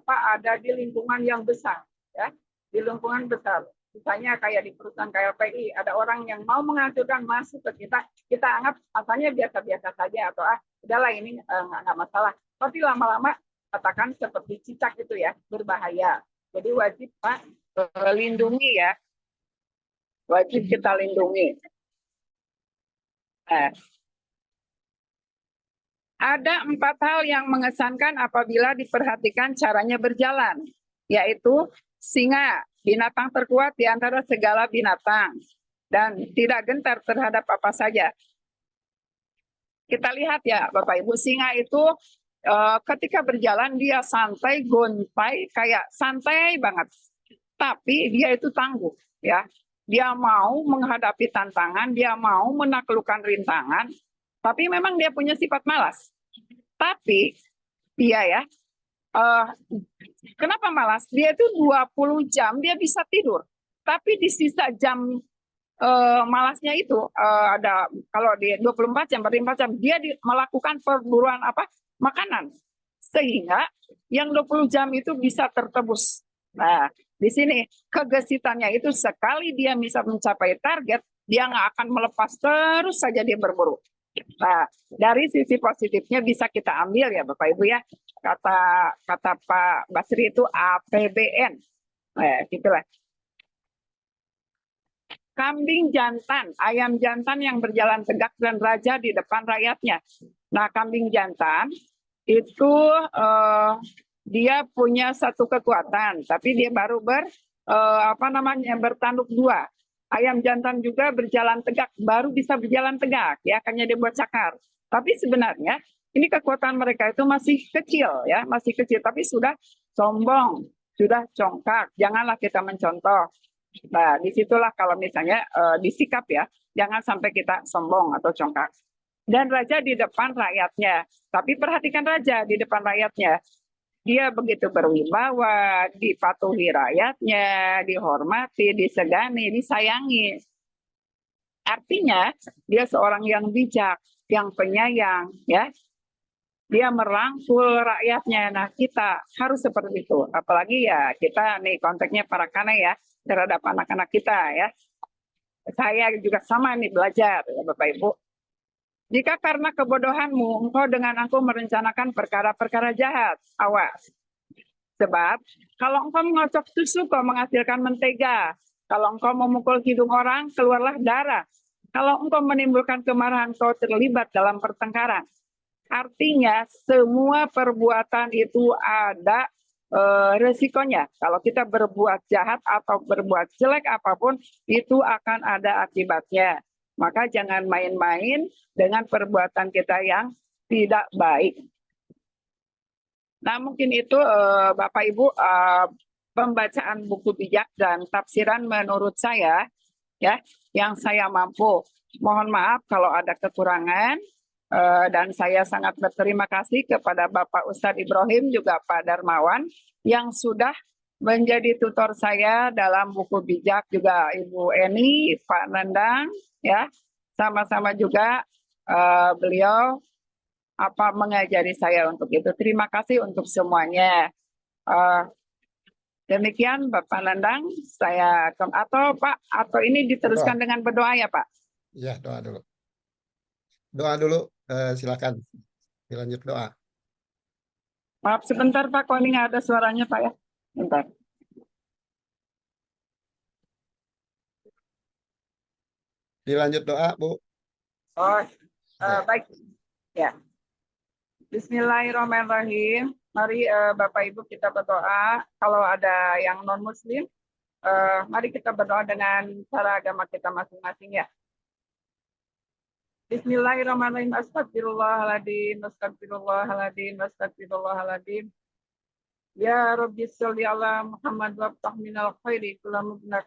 ada di lingkungan yang besar ya, di lingkungan besar. Misalnya kayak di perusahaan KLPI, ada orang yang mau mengajukan masuk ke kita anggap asalnya biasa-biasa saja atau udahlah ini nggak masalah. Tapi lama-lama katakan seperti cicak itu ya, berbahaya. Jadi wajib Pak lindungi ya, wajib kita lindungi. Ada 4 hal yang mengesankan apabila diperhatikan caranya berjalan, yaitu singa, binatang terkuat di antara segala binatang, dan tidak gentar terhadap apa saja. Kita lihat ya Bapak Ibu, singa itu ketika berjalan dia santai, gontai, kayak santai banget. Tapi dia itu tangguh ya. Dia mau menghadapi tantangan, dia mau menaklukkan rintangan, tapi memang dia punya sifat malas. Tapi dia ya, kenapa malas? Dia itu 20 jam dia bisa tidur. Tapi di sisa jam malasnya itu ada kalau di 24 jam, 24 jam dia melakukan perburuan makanan. Sehingga yang 20 jam itu bisa tertebus. Nah, di sini kegesitannya itu sekali dia bisa mencapai target, dia nggak akan melepas, terus saja dia berburu. Nah, dari sisi positifnya bisa kita ambil ya Bapak Ibu ya. Kata Pak Basri itu APBN. Gitulah. Kambing jantan, ayam jantan yang berjalan tegak dan raja di depan rakyatnya. Nah, kambing jantan itu dia punya satu kekuatan, tapi dia baru bertanduk 2. Ayam jantan juga berjalan tegak, baru bisa berjalan tegak, ya, hanya dia buat cakar. Tapi sebenarnya ini kekuatan mereka itu masih kecil, ya, masih kecil, tapi sudah sombong, sudah congkak. Janganlah kita mencontoh. Nah, disitulah kalau misalnya disikap ya, jangan sampai kita sombong atau congkak. Dan raja di depan rakyatnya, tapi perhatikan raja di depan rakyatnya. Dia begitu berwibawa, dipatuhi rakyatnya, dihormati, disegani, disayangi. Artinya dia seorang yang bijak, yang penyayang, ya. Dia merangkul rakyatnya. Nah, kita harus seperti itu. Apalagi ya kita nih konteksnya para kana ya terhadap anak-anak kita ya. Saya juga sama nih belajar ya Bapak Ibu. Jika karena kebodohanmu, engkau dengan aku merencanakan perkara-perkara jahat, awas. Sebab, kalau engkau mengocok susu, kau menghasilkan mentega. Kalau engkau memukul hidung orang, keluarlah darah. Kalau engkau menimbulkan kemarahan, kau terlibat dalam pertengkaran. Artinya, semua perbuatan itu ada resikonya. Kalau kita berbuat jahat atau berbuat jelek apapun, itu akan ada akibatnya. Maka jangan main-main dengan perbuatan kita yang tidak baik. Nah, mungkin itu Bapak Ibu pembacaan buku bijak dan tafsiran menurut saya ya yang saya mampu. Mohon maaf kalau ada kekurangan dan saya sangat berterima kasih kepada Bapak Ustadz Ibrahim juga Pak Darmawan yang sudah menjadi tutor saya dalam buku bijak, juga Ibu Eni, Pak Nandang ya, sama-sama juga beliau mengajari saya untuk itu. Terima kasih untuk semuanya. Demikian Bapak Nandang, saya atau Pak, atau ini diteruskan dengan berdoa ya Pak? Ya, doa dulu. Doa dulu, silakan. Dilanjut doa. Maaf sebentar Pak, kok ini nggak ada suaranya Pak ya? Bentar. Dilanjut doa, Bu. Oh, baik. Ya. Bismillahirrahmanirrahim. Mari Bapak Ibu kita berdoa. Kalau ada yang non-Muslim, mari kita berdoa dengan cara agama kita masing-masing ya. Bismillahirrahmanirrahim. Astagfirullahaladzim, astagfirullahaladzim, astagfirullahaladzim. Ya Rabbi sholli ala Muhammad waftah minal khairi kulla muglaq.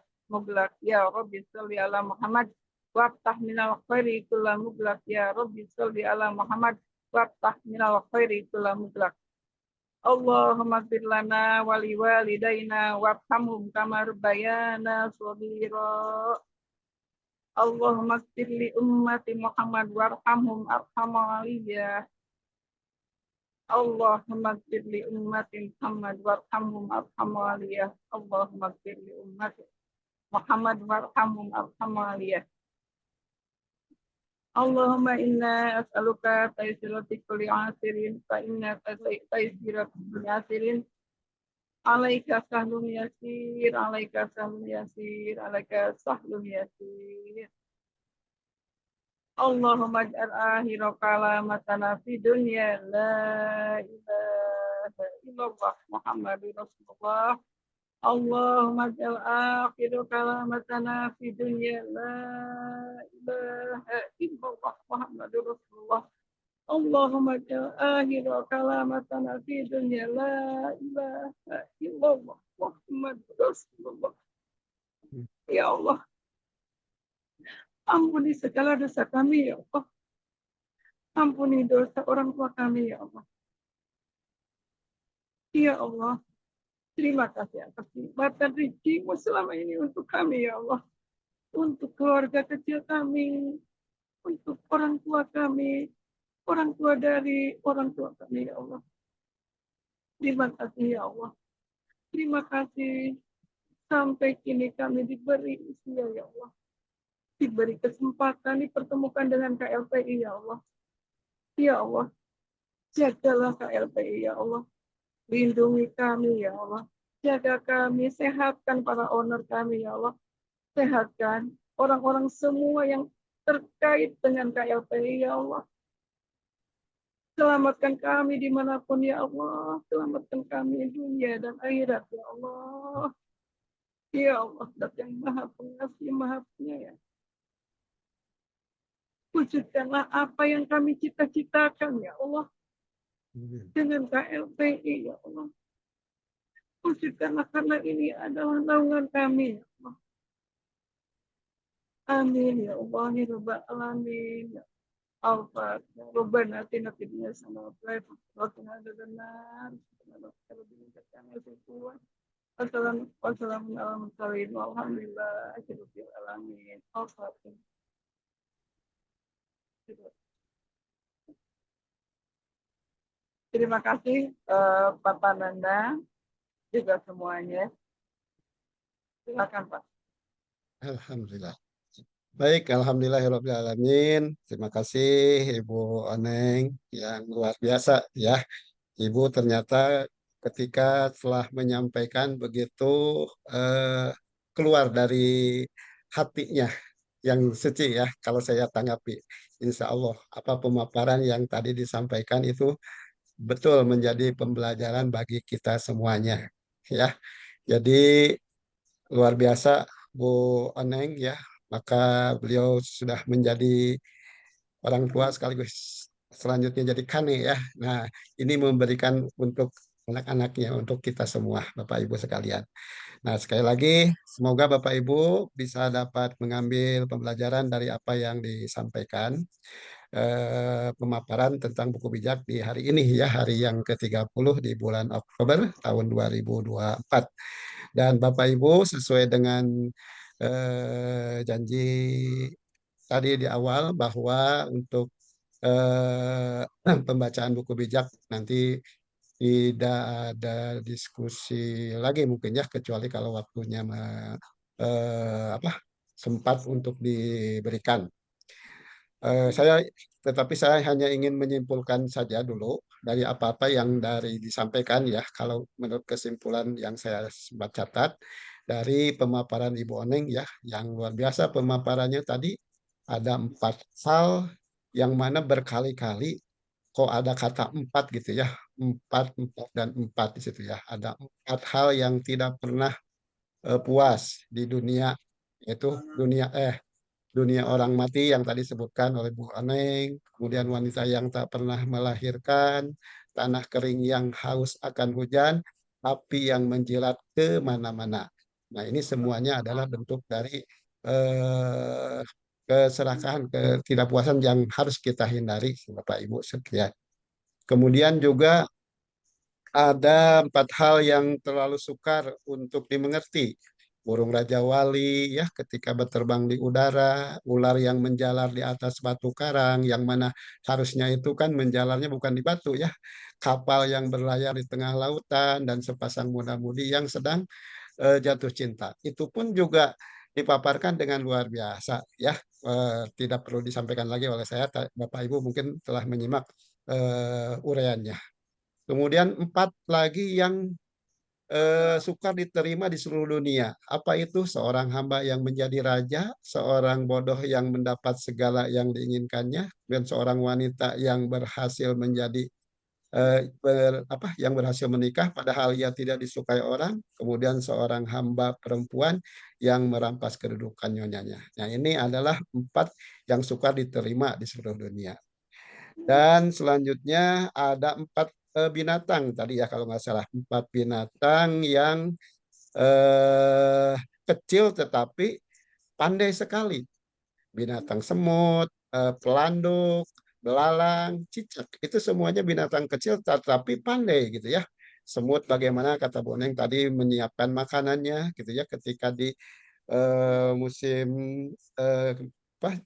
Ya Rabbi sholli ala Muhammad waftah minal khairi kulla muglaq. Ya Rabbi sholli ala Muhammad waftah minal khairi kulla muglaq. Allahumma ighfir lana wa li walidayna warhamhum kama rabbayana shaghira. Allahumma ighfir li ummati Muhammad warhamhum arhamar rahimin. Allahumma ighfir li ummati Muhammad warhamhum arhamar rahimin. Allahumma ighfir li ummati Muhammad warhamhum arhamaliyah. Allahumma inna as'aluka taysirati kulli asirin fa inna taysirati kulli asirin alaika sahlun yasir, alaika sahlun yasir, alaika sahlun yasir. Allahumma ij'al akhira kalamatana fi dunya la ilaha illallah Muhammadur Rasulullah. Allahumma ij'al akhira kalamatana fi dunya la ilaha illallah Muhammadur Rasulullah. Allahumma ij'al akhira kalamatana fi dunya la ilaha illallah Muhammadur Rasulullah. Ya Allah, ampuni segala dosa kami, ya Allah. Ampuni dosa orang tua kami, ya Allah. Ya Allah, terima kasih atas nikmatan rezeki-Mu selama ini untuk kami, ya Allah. Untuk keluarga kecil kami, untuk orang tua kami, orang tua dari orang tua kami, ya Allah. Terima kasih, ya Allah. Terima kasih sampai kini kami diberi usia, ya Allah. Diberi kesempatan dipertemukan dengan KLPI, ya Allah. Ya Allah, jagalah KLPI, ya Allah. Lindungi kami, ya Allah. Jaga kami, sehatkan para owner kami, ya Allah. Sehatkan orang-orang semua yang terkait dengan KLPI, ya Allah. Selamatkan kami dimanapun, ya Allah. Selamatkan kami dunia dan akhirat, ya Allah. Ya Allah, Dat yang maha pengasih, maha penyayang. Wujudkanlah apa yang kami cita-citakan, ya Allah. Dengan KLPI, ya Allah. Wujudkanlah karena ini adalah naungan kami, ya Allah. Amin, ya Allah, ya Rabbal Alamin. Al-Fatihah. Rabbana atina fid dunya hasanah wa fil akhirati hasanah wa qina adzabannar. Wassalamu ala mursalin walhamdulillahi rabbil alamin. Al-Fatihah. Terima kasih Bapak Nanda juga semuanya. Silakan Pak. Alhamdulillah. Baik, alhamdulillahirrahmanirrahim. Terima kasih Ibu Oneng yang luar biasa ya. Ibu ternyata ketika telah menyampaikan begitu keluar dari hatinya yang suci ya, kalau saya tanggapi. Insya Allah, apa pemaparan yang tadi disampaikan itu betul menjadi pembelajaran bagi kita semuanya ya. Jadi luar biasa Bu Oneng ya, maka beliau sudah menjadi orang tua sekaligus selanjutnya jadi kane ya. Nah, ini memberikan untuk anak-anaknya, untuk kita semua, Bapak Ibu sekalian. Nah, sekali lagi, semoga Bapak Ibu bisa dapat mengambil pembelajaran dari apa yang disampaikan, pemaparan tentang buku bijak di hari ini ya, hari yang ke-30 di bulan Oktober tahun 2024. Dan Bapak Ibu sesuai dengan janji tadi di awal bahwa untuk pembacaan buku bijak nanti tidak ada diskusi lagi mungkin ya, kecuali kalau waktunya apa sempat untuk diberikan. Tetapi saya hanya ingin menyimpulkan saja dulu dari apa-apa yang disampaikan ya. Kalau menurut kesimpulan yang saya sempat catat dari pemaparan Ibu Oneng ya, yang luar biasa pemaparannya tadi, ada 4 hal yang mana berkali-kali kok ada kata 4 gitu ya, 4, 4 dan 4 di situ ya. Ada 4 hal yang tidak pernah puas di dunia, yaitu dunia orang mati yang tadi disebutkan oleh Bu Aneng, kemudian wanita yang tak pernah melahirkan, tanah kering yang haus akan hujan, api yang menjilat ke mana-mana. Nah, ini semuanya adalah bentuk dari eh, keserakahan, ketidakpuasan yang harus kita hindari, Bapak Ibu sekian. Kemudian juga ada 4 hal yang terlalu sukar untuk dimengerti. Burung Raja Wali ya ketika berterbang di udara, ular yang menjalar di atas batu karang, yang mana harusnya itu kan menjalarnya bukan di batu ya. Kapal yang berlayar di tengah lautan dan sepasang muda-mudi yang sedang jatuh cinta. Itu pun juga dipaparkan dengan luar biasa ya. Tidak perlu disampaikan lagi oleh saya, Bapak Ibu mungkin telah menyimak uraiannya. Kemudian 4 lagi yang sukar diterima di seluruh dunia. Apa itu? Seorang hamba yang menjadi raja, seorang bodoh yang mendapat segala yang diinginkannya, dan seorang wanita yang berhasil menjadi yang berhasil menikah padahal ia tidak disukai orang, kemudian seorang hamba perempuan yang merampas kedudukan nyonyanya. Nah, ini adalah 4 yang sukar diterima di seluruh dunia. Dan selanjutnya ada 4 binatang tadi ya kalau nggak salah, 4 binatang yang kecil tetapi pandai sekali. Binatang semut, pelanduk, belalang, cicak. Itu semuanya binatang kecil tetapi pandai gitu ya. Semut bagaimana kata Boneng tadi menyiapkan makanannya gitu ya ketika di musim eh, apa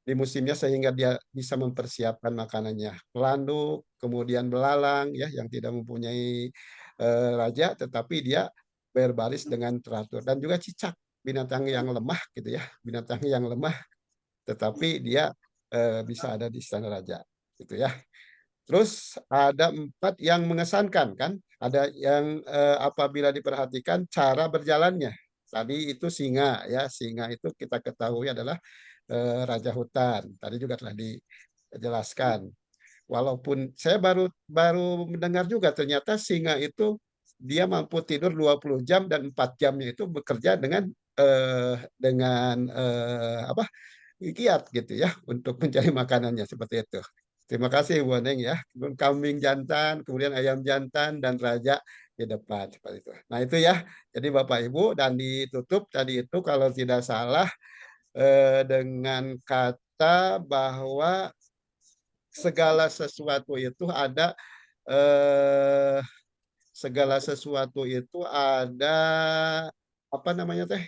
di musimnya sehingga dia bisa mempersiapkan makanannya. Pelanduk, kemudian belalang ya yang tidak mempunyai raja tetapi dia berbaris dengan teratur dan juga cicak binatang yang lemah gitu ya, binatang yang lemah tetapi dia bisa ada di istana raja gitu ya. Terus ada 4 yang mengesankan kan, ada yang apabila diperhatikan cara berjalannya. Tadi itu singa ya, singa itu kita ketahui adalah raja hutan. Tadi juga telah dijelaskan. Walaupun saya baru baru mendengar juga ternyata singa itu dia mampu tidur 20 jam dan 4 jamnya itu bekerja dengan apa giat gitu ya untuk mencari makanannya seperti itu. Terima kasih Bu Neng ya. Kambing jantan, kemudian ayam jantan dan raja di depan seperti itu. Nah itu ya. Jadi Bapak Ibu dan ditutup tadi itu kalau tidak salah dengan kata bahwa segala sesuatu itu ada eh, segala sesuatu itu ada apa namanya teh?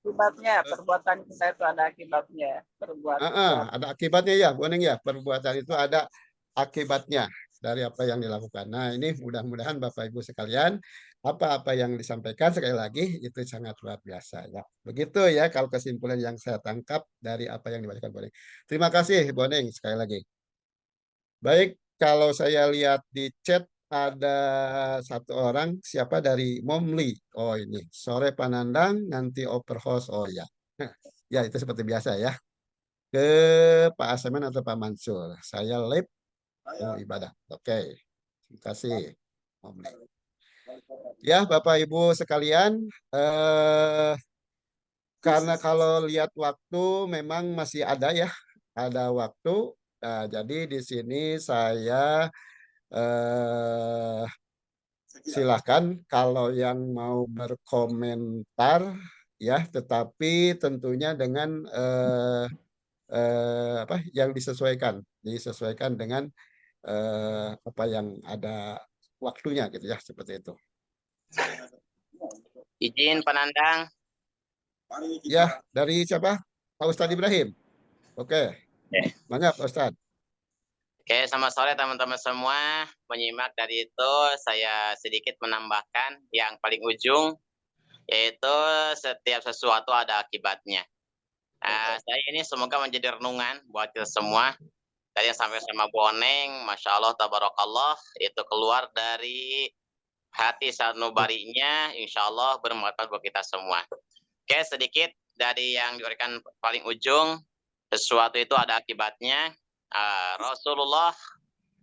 Akibatnya, perbuatan kita itu ada akibatnya. Perbuatan. Ada akibatnya ya, Boneng ya. Perbuatan itu ada akibatnya dari apa yang dilakukan. Nah, ini mudah-mudahan Bapak Ibu sekalian, apa-apa yang disampaikan sekali lagi itu sangat luar biasa ya. Begitu ya kalau kesimpulan yang saya tangkap dari apa yang dibacakan Boneng. Terima kasih Boneng sekali lagi. Baik, kalau saya lihat di chat ada satu orang siapa dari Momli. Oh ini sore Panandang nanti overhost. Oh ya. Ya itu seperti biasa ya ke Pak Asemen atau Pak Mansur. Saya live mau ibadah. Oke. Terima kasih. Ya, Bapak Ibu sekalian, karena kalau lihat waktu memang masih ada ya, ada waktu. Nah, jadi di sini saya silakan kalau yang mau berkomentar ya, tetapi tentunya dengan apa yang disesuaikan dengan apa yang ada waktunya gitu ya seperti itu. Izin Panandang. Ya, dari siapa? Pak Ustadz Ibrahim. Oke. Mangga Pak Ustadz. Oke, selamat sore teman-teman semua. Menyimak dari itu, saya sedikit menambahkan yang paling ujung, yaitu setiap sesuatu ada akibatnya. Saya ini semoga menjadi renungan buat kita semua. Tadi yang sampai sama Boneng, Masya Allah, Tabarakallah, itu keluar dari hati sanubarinya, insya Allah bermanfaat buat kita semua. Oke, sedikit dari yang diberikan paling ujung, sesuatu itu ada akibatnya. Rasulullah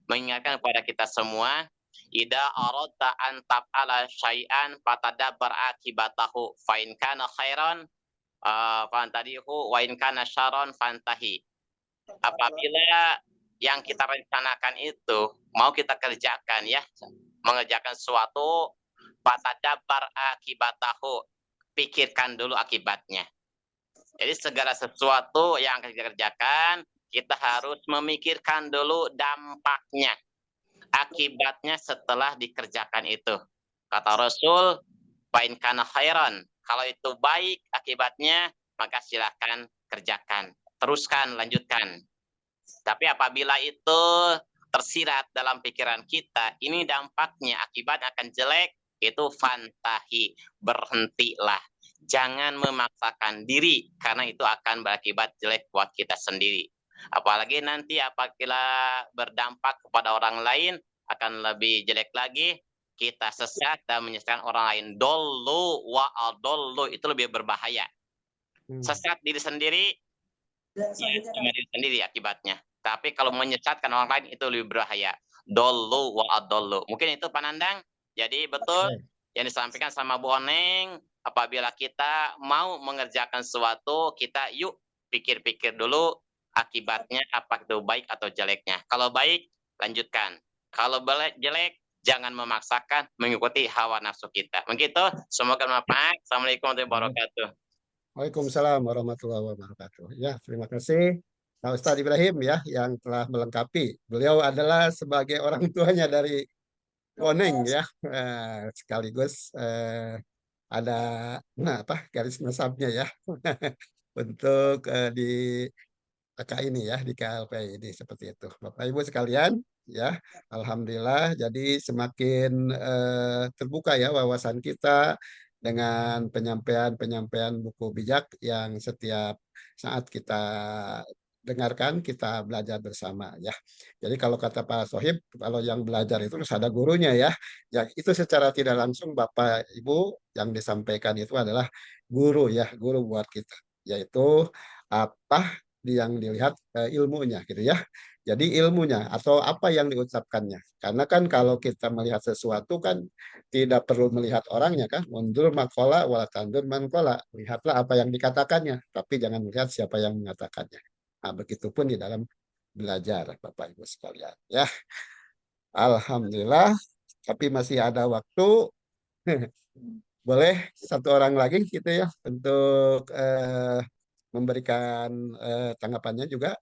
mengingatkan kepada kita semua, Ida aradta an tab'ala syai'an fatadabbar akibatahu fa in kana khairan fantadihu wa in kana syarran fantahi. Apabila yang kita rencanakan itu mau kita kerjakan ya, mengerjakan sesuatu, fatadabbar akibatahu, pikirkan dulu akibatnya. Jadi segala sesuatu yang akan kita kerjakan, kita harus memikirkan dulu dampaknya, akibatnya setelah dikerjakan itu. Kata Rasul, "Fa in kana khairan", kalau itu baik akibatnya, maka silakan kerjakan, teruskan, lanjutkan. Tapi apabila itu tersirat dalam pikiran kita, ini dampaknya, akibat akan jelek, itu fantahi, berhentilah. jangan memaksakan diri karena itu akan berakibat jelek buat kita sendiri. Apalagi nanti apabila berdampak kepada orang lain akan lebih jelek lagi, kita sesat dan menyesatkan orang lain. Dollu wa adollu itu lebih berbahaya. Sesat diri sendiri, ya cuma diri sendiri akibatnya. Tapi kalau menyesatkan orang lain itu lebih berbahaya. Dollu wa adollu. Mungkin itu Pak Nandang. Jadi betul yang disampaikan sama Bu Oneng, apabila kita mau mengerjakan sesuatu, kita yuk pikir-pikir dulu akibatnya apa itu baik atau jeleknya. Kalau baik, lanjutkan. Kalau jelek, jangan memaksakan mengikuti hawa nafsu kita. Begitu, semoga bermanfaat. Assalamualaikum warahmatullahi wabarakatuh. Waalaikumsalam warahmatullahi wabarakatuh. Ya, terima kasih Pak Ustadz Ibrahim ya yang telah melengkapi. Beliau adalah sebagai orang tuanya dari Oneng ya, sekaligus ada garis nasabnya ya untuk di KK ini ya, di KLP ini seperti itu. Bapak Ibu sekalian ya, alhamdulillah jadi semakin terbuka ya wawasan kita dengan penyampaian buku bijak yang setiap saat kita dengarkan, kita belajar bersama ya. Jadi kalau kata Pak Sohib, kalau yang belajar itu harus ada gurunya ya. Ya itu secara tidak langsung Bapak Ibu yang disampaikan itu adalah guru ya, guru buat kita. Yaitu apa yang dilihat ilmunya gitu ya. Jadi ilmunya atau apa yang diucapkannya. Karena kan kalau kita melihat sesuatu kan tidak perlu melihat orangnya kan. Mundur makola wala tandur mankola. Lihatlah apa yang dikatakannya, tapi jangan melihat siapa yang mengatakannya. Nah, begitupun di dalam belajar Bapak Ibu sekalian ya. Alhamdulillah, tapi masih ada waktu. Boleh satu orang lagi gitu ya untuk memberikan tanggapannya juga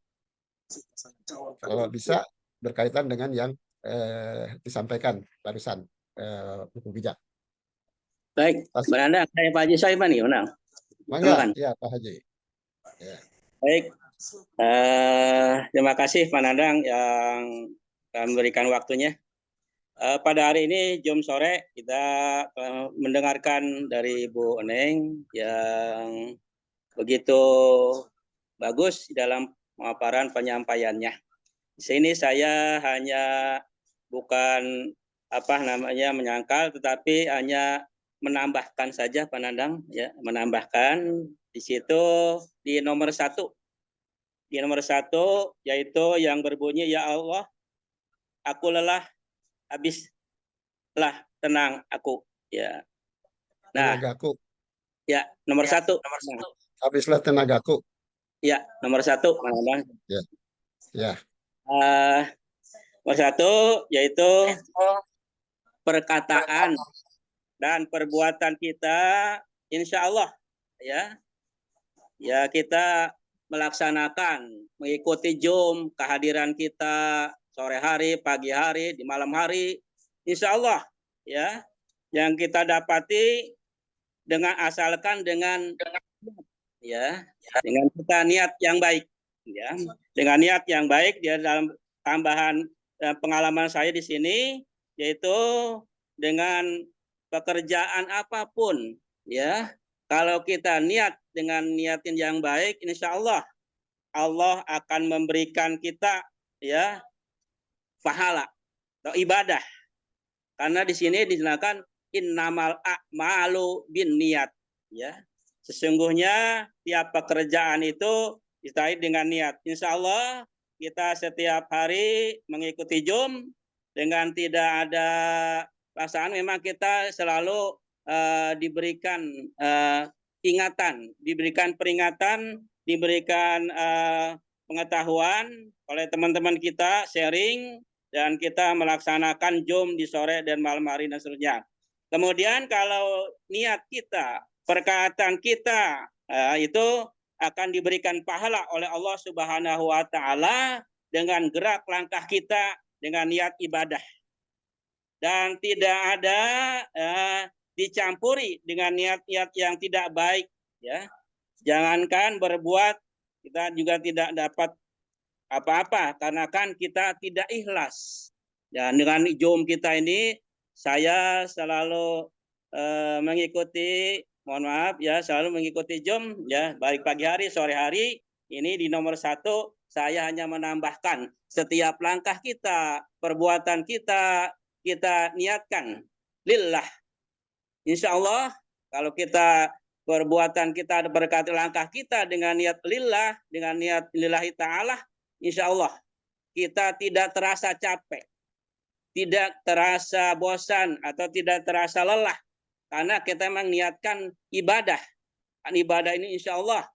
kalau bisa berkaitan dengan yang disampaikan barusan buku bijak. Baik, Mbak Nanda, saya Pak Haji Sohib nih, Unang. Mangga, ya Pak Haji. Ya. Baik, terima kasih Pak Nandang yang memberikan waktunya. Pada hari ini jam sore kita mendengarkan dari Bu Oneng yang begitu bagus dalam pemaparan penyampaiannya. Di sini saya hanya bukan menyangkal, tetapi hanya menambahkan saja Pak Nandang ya, menambahkan di situ di nomor 1. Di nomor 1 yaitu yang berbunyi ya Allah, aku lelah, habislah tenang aku ya. Nah, tenagaku. Ya, nomor 1. Habislah tenagaku. Ya, nomor 1 Pak Nandang. Ya. Ya. Nomor 1 yaitu perkataan dan perbuatan kita insya Allah ya kita melaksanakan mengikuti Zoom kehadiran kita sore hari, pagi hari, di malam hari, insya Allah ya yang kita dapati asalkan dengan kita niat yang baik ya, dengan niat yang baik dia dalam tambahan pengalaman saya di sini yaitu dengan pekerjaan apapun ya, kalau kita niat dengan niatin yang baik, insya Allah Allah akan memberikan kita ya pahala atau ibadah, karena di sini dijelaskan innamal a'malu bin niat ya, sesungguhnya tiap pekerjaan itu disertai dengan niat. Insya Allah kita setiap hari mengikuti Zoom dengan tidak ada perasaan, memang kita selalu diberikan ingatan, diberikan peringatan, diberikan pengetahuan oleh teman-teman kita, sharing, dan kita melaksanakan Zoom di sore dan malam hari dan seterusnya. Kemudian kalau niat kita, perkataan kita itu akan diberikan pahala oleh Allah Subhanahu wa taala dengan gerak langkah kita dengan niat ibadah. Dan tidak ada dicampuri dengan niat-niat yang tidak baik ya. Jangankan berbuat, kita juga tidak dapat apa-apa karena kan kita tidak ikhlas. Dan dengan Zoom kita ini saya selalu mengikuti mohon maaf ya, selalu mengikuti Zoom ya, baik pagi hari, sore hari. Ini di nomor 1 saya hanya menambahkan setiap langkah kita, perbuatan kita niatkan lillah. Insya Allah kalau kita perbuatan kita berkati langkah kita dengan niat lillah, dengan niat lillahi ta'ala, insya Allah kita tidak terasa capek, tidak terasa bosan atau tidak terasa lelah. Karena kita memang niatkan ibadah. Dan ibadah ini insya Allah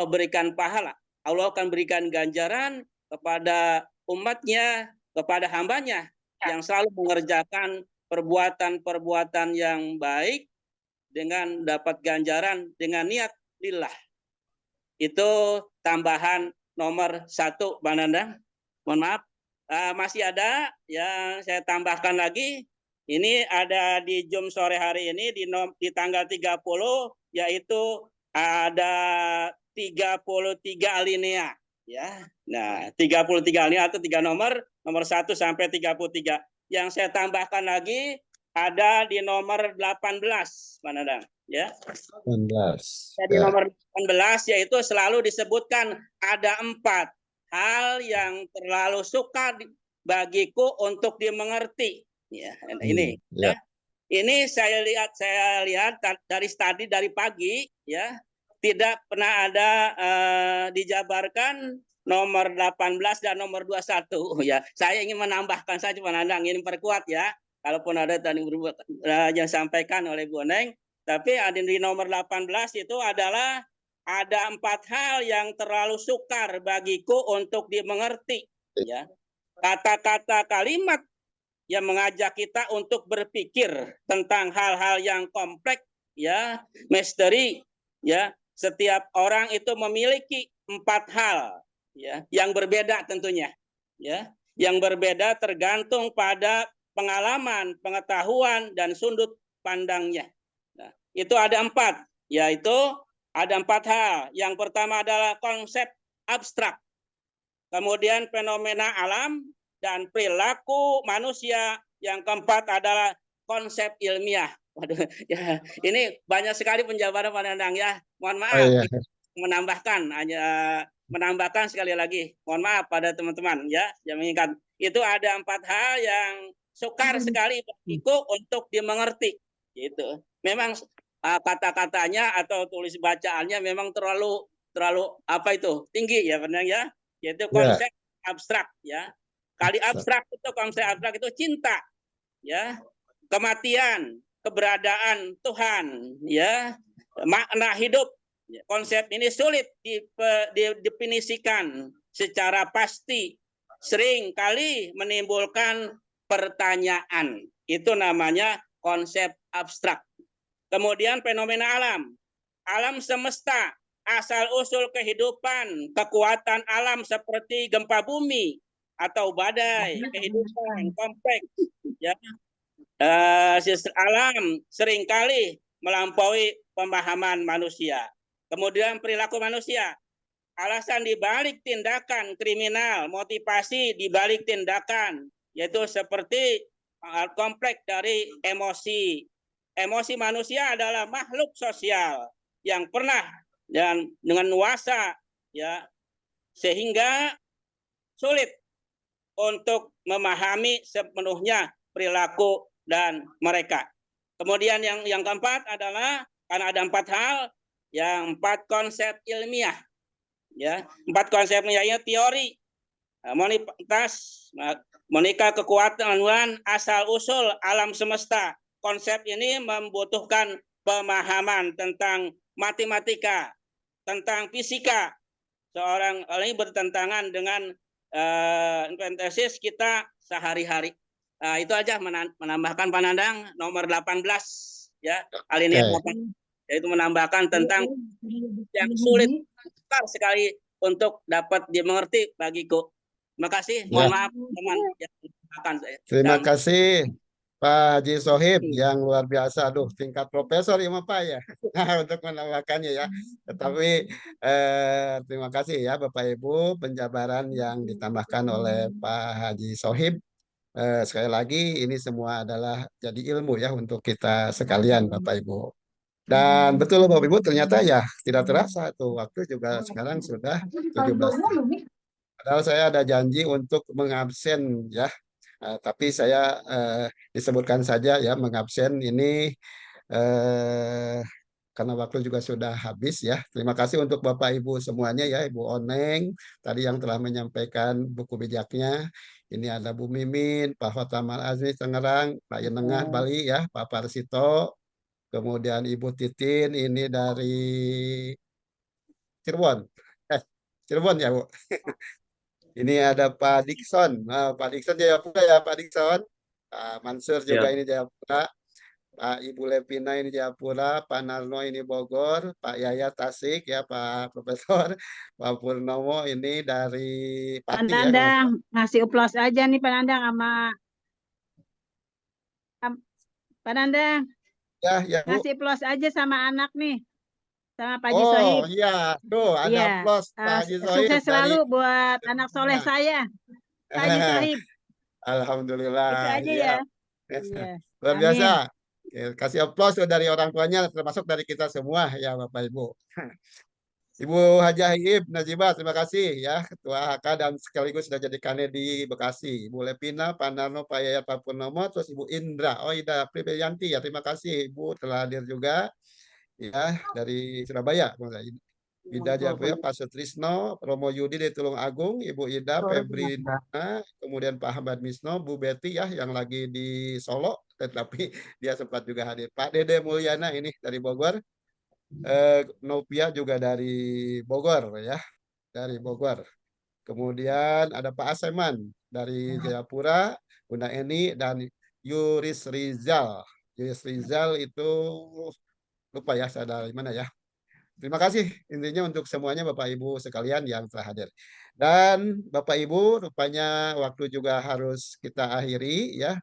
berikan pahala. Allah akan berikan ganjaran kepada umatnya, kepada hambanya yang selalu mengerjakan perbuatan-perbuatan yang baik dengan dapat ganjaran dengan niat lillah. Itu tambahan nomor 1, Bang Nandang. Mohon maaf. Masih ada yang saya tambahkan lagi. Ini ada di Zoom sore hari ini di tanggal 30, yaitu ada 33 alinea ya. Nah, 33 alinea atau 3 nomor 1 sampai 33. Yang saya tambahkan lagi ada di nomor 18, Pak ya. 18. Jadi nomor 18 yaitu selalu disebutkan ada 4 hal yang terlalu sukar bagiku untuk dimengerti. Ya, ini ya. Ini saya lihat dari studi dari pagi ya, tidak pernah ada dijabarkan nomor 18 dan nomor 21 ya. Saya ingin menambahkan saja Pak Nandang, ingin perkuat ya. Kalaupun ada tadi yang disampaikan oleh Bu Neng, tapi ada di nomor 18 itu adalah ada 4 hal yang terlalu sukar bagiku untuk dimengerti ya. Kata-kata kalimat yang mengajak kita untuk berpikir tentang hal-hal yang kompleks ya, misteri ya. Setiap orang itu memiliki 4 hal ya, yang berbeda tentunya ya. Yang berbeda tergantung pada pengalaman, pengetahuan dan sudut pandangnya. Nah, itu ada 4, yaitu ada 4 hal. Yang pertama adalah konsep abstrak. Kemudian fenomena alam dan perilaku manusia. Yang keempat adalah konsep ilmiah. Waduh, ya, ini banyak sekali penjabaran Pak Nandang ya. Mohon maaf, menambahkan sekali lagi. Mohon maaf pada teman-teman ya, yang mengingat itu ada 4 hal yang sukar sekali bagiku untuk dimengerti. Gitu. Memang kata-katanya atau tulis bacaannya memang terlalu apa itu tinggi ya, benar ya. Yaitu konsep abstrak ya. Kali abstrak itu konsep abstrak itu cinta, ya, kematian, keberadaan Tuhan, ya, makna hidup. Konsep ini sulit didefinisikan secara pasti, sering kali menimbulkan pertanyaan. Itu namanya konsep abstrak. Kemudian fenomena alam, alam semesta, asal usul kehidupan, kekuatan alam seperti gempa bumi atau badai, kehidupan kompleks ya. Alam seringkali melampaui pemahaman manusia. Kemudian perilaku manusia, alasan dibalik tindakan kriminal, motivasi dibalik tindakan, yaitu seperti kompleks dari emosi. Emosi manusia adalah makhluk sosial yang pernah dan dengan nuasa ya, sehingga sulit untuk memahami sepenuhnya perilaku dan mereka. Kemudian yang keempat adalah karena ada 4 hal, yang 4 konsep ilmiah. Ya, 4 konsep ilmiah teori, monika kekuatan asal usul alam semesta. Konsep ini membutuhkan pemahaman tentang matematika, tentang fisika. Seorang ini bertentangan dengan inventaris kita sehari-hari. Itu aja menambahkan Pak Nandang nomor 18 ya, alinea 8, yaitu menambahkan tentang yang sulit sekali untuk dapat dimengerti bagiku. Terima kasih. Mohon maaf teman yang menambahkan saya. Terima kasih Pak Haji Sohib yang luar biasa, aduh tingkat profesor ya Pak ya untuk menambahkannya ya. Tetapi terima kasih ya Bapak Ibu penjabaran yang ditambahkan oleh Pak Haji Sohib. Sekali lagi ini semua adalah jadi ilmu ya untuk kita sekalian Bapak Ibu. Dan betul Bapak Ibu, ternyata ya tidak terasa tuh waktu juga sekarang sudah 17. Padahal saya ada janji untuk mengabsen ya. Tapi saya disebutkan saja ya mengabsen ini eh, karena waktu juga sudah habis ya. Terima kasih untuk Bapak Ibu semuanya ya, Ibu Oneng tadi yang telah menyampaikan buku bijaknya. Ini ada Bu Mimin, Pak Hotamal Azmi Tangerang, Pak Yenengah Bali ya, Pak Parsito, kemudian Ibu Titin ini dari Cirebon. Cirebon ya Bu. Ini ada Pak Dikson. Nah, Pak Dikson Jayapura ya Pak Dikson. Pak Mansur juga ini Jayapura. Pak Ibu Levina ini Jayapura. Pak Narno ini Bogor. Pak Yaya Tasik ya Pak Profesor. Pak Purnomo ini dari Pak Pati ya. Nandang, ngasih uplos aja nih Pak Nandang sama Pak Nandang. Ya Bu. Ngasih uplos aja sama anak nih. Sama Pak Haji Oh Sohib. iya, tuh ada Iya. plus Pak Haji Sohib Sukses selalu dari buat anak soleh saya, Pak Haji Sohib. Alhamdulillah. Itu aja Iya. ya. Iya. Luar Amin. biasa. Oke, kasih aplaus dari orang tuanya termasuk dari kita semua ya Bapak Ibu. Ibu Haji Haib Najibah, terima kasih ya Ketua HK dan sekaligus sudah jadi kandidat di Bekasi. Ibu Lepina, Pak Narno, Pak Yayat, Pak Purnomo, terus Ibu Indra. Oh Ida Pribayanti ya, terima kasih Ibu telah hadir juga ya dari Surabaya. Ida Jaya, Pak Sutrisno, Romo Yudi dari Tulung Agung, Ibu Ida, Febri, kemudian Pak Ahmad Misno, Bu Betty ya yang lagi di Solo, tetapi dia sempat juga hadir. Pak Dede Mulyana ini dari Bogor, Nopia juga dari Bogor ya, dari Bogor. Kemudian ada Pak Aseman dari Jayapura, Bunda Eni dan Yuris Rizal. Yuris Rizal itu lupa ya saya dari mana ya. Terima kasih intinya untuk semuanya Bapak Ibu sekalian yang telah hadir. Dan Bapak Ibu rupanya waktu juga harus kita akhiri ya.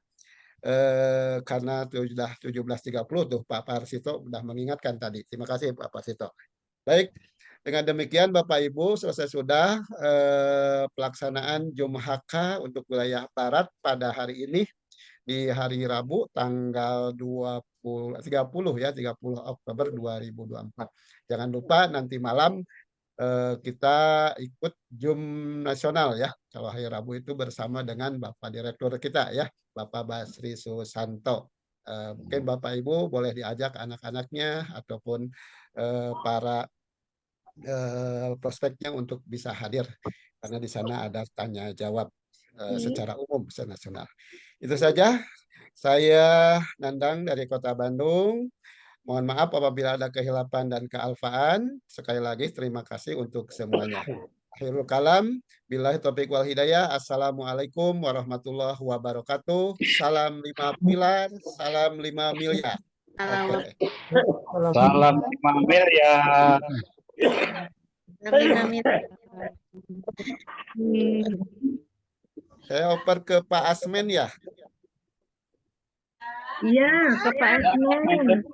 Karena sudah 17.30 tuh Pak Parsito sudah mengingatkan tadi. Terima kasih Pak Parsito. Baik, dengan demikian Bapak Ibu selesai sudah pelaksanaan Jumhaka untuk wilayah Barat pada hari ini di hari Rabu tanggal 30 ya 30 Oktober 2024. Jangan lupa nanti malam kita ikut Jum Nasional ya. Kalau hari Rabu itu bersama dengan Bapak Direktur kita ya, Bapak Basri Susanto. Mungkin Bapak Ibu boleh diajak anak-anaknya ataupun para prospeknya untuk bisa hadir karena di sana ada tanya jawab secara umum secara nasional. Itu saja. Saya Nandang dari Kota Bandung. Mohon maaf apabila ada kehilapan dan kealfaan. Sekali lagi terima kasih untuk semuanya. Akhirul kalam, billahi taufiq wal hidayah. Assalamualaikum warahmatullahi wabarakatuh. Salam 5 pilar, salam 5 miliar. Okay. Salam 5 miliar. Saya oper ke Pak Asmen ya. Iya, ke Pak Asmen.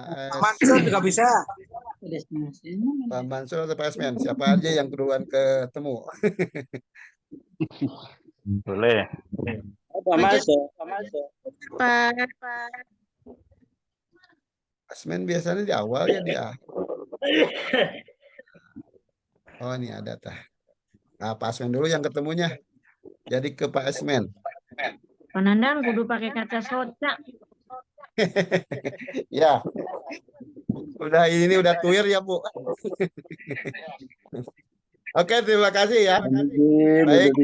Pak Mansur juga bisa. Pak Mansur atau Pak Asmen, siapa aja yang duluan ketemu. Boleh. Pak Mansur. Pak Asmen biasanya di awal ya di akhir. Oh ini ada tah. Nah, Pak Asmen dulu yang ketemunya. Jadi ke Pak Asmen. Pak Nandang kudu pakai kaca soca. Ya. Udah tuir ya, Bu. Oke, terima kasih ya. Baik,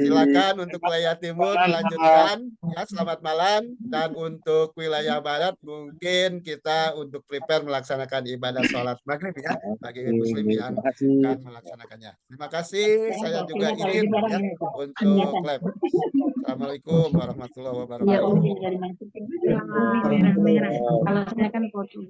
silakan untuk wilayah timur melanjutkan. Ya, selamat malam. Dan untuk wilayah barat mungkin kita untuk prepare melaksanakan ibadah sholat maghrib ya bagi muslim yang akan melaksanakannya. Terima kasih. Saya juga izin ya untuk live. Assalamualaikum warahmatullahi wabarakatuh. Kalau saya kan foto.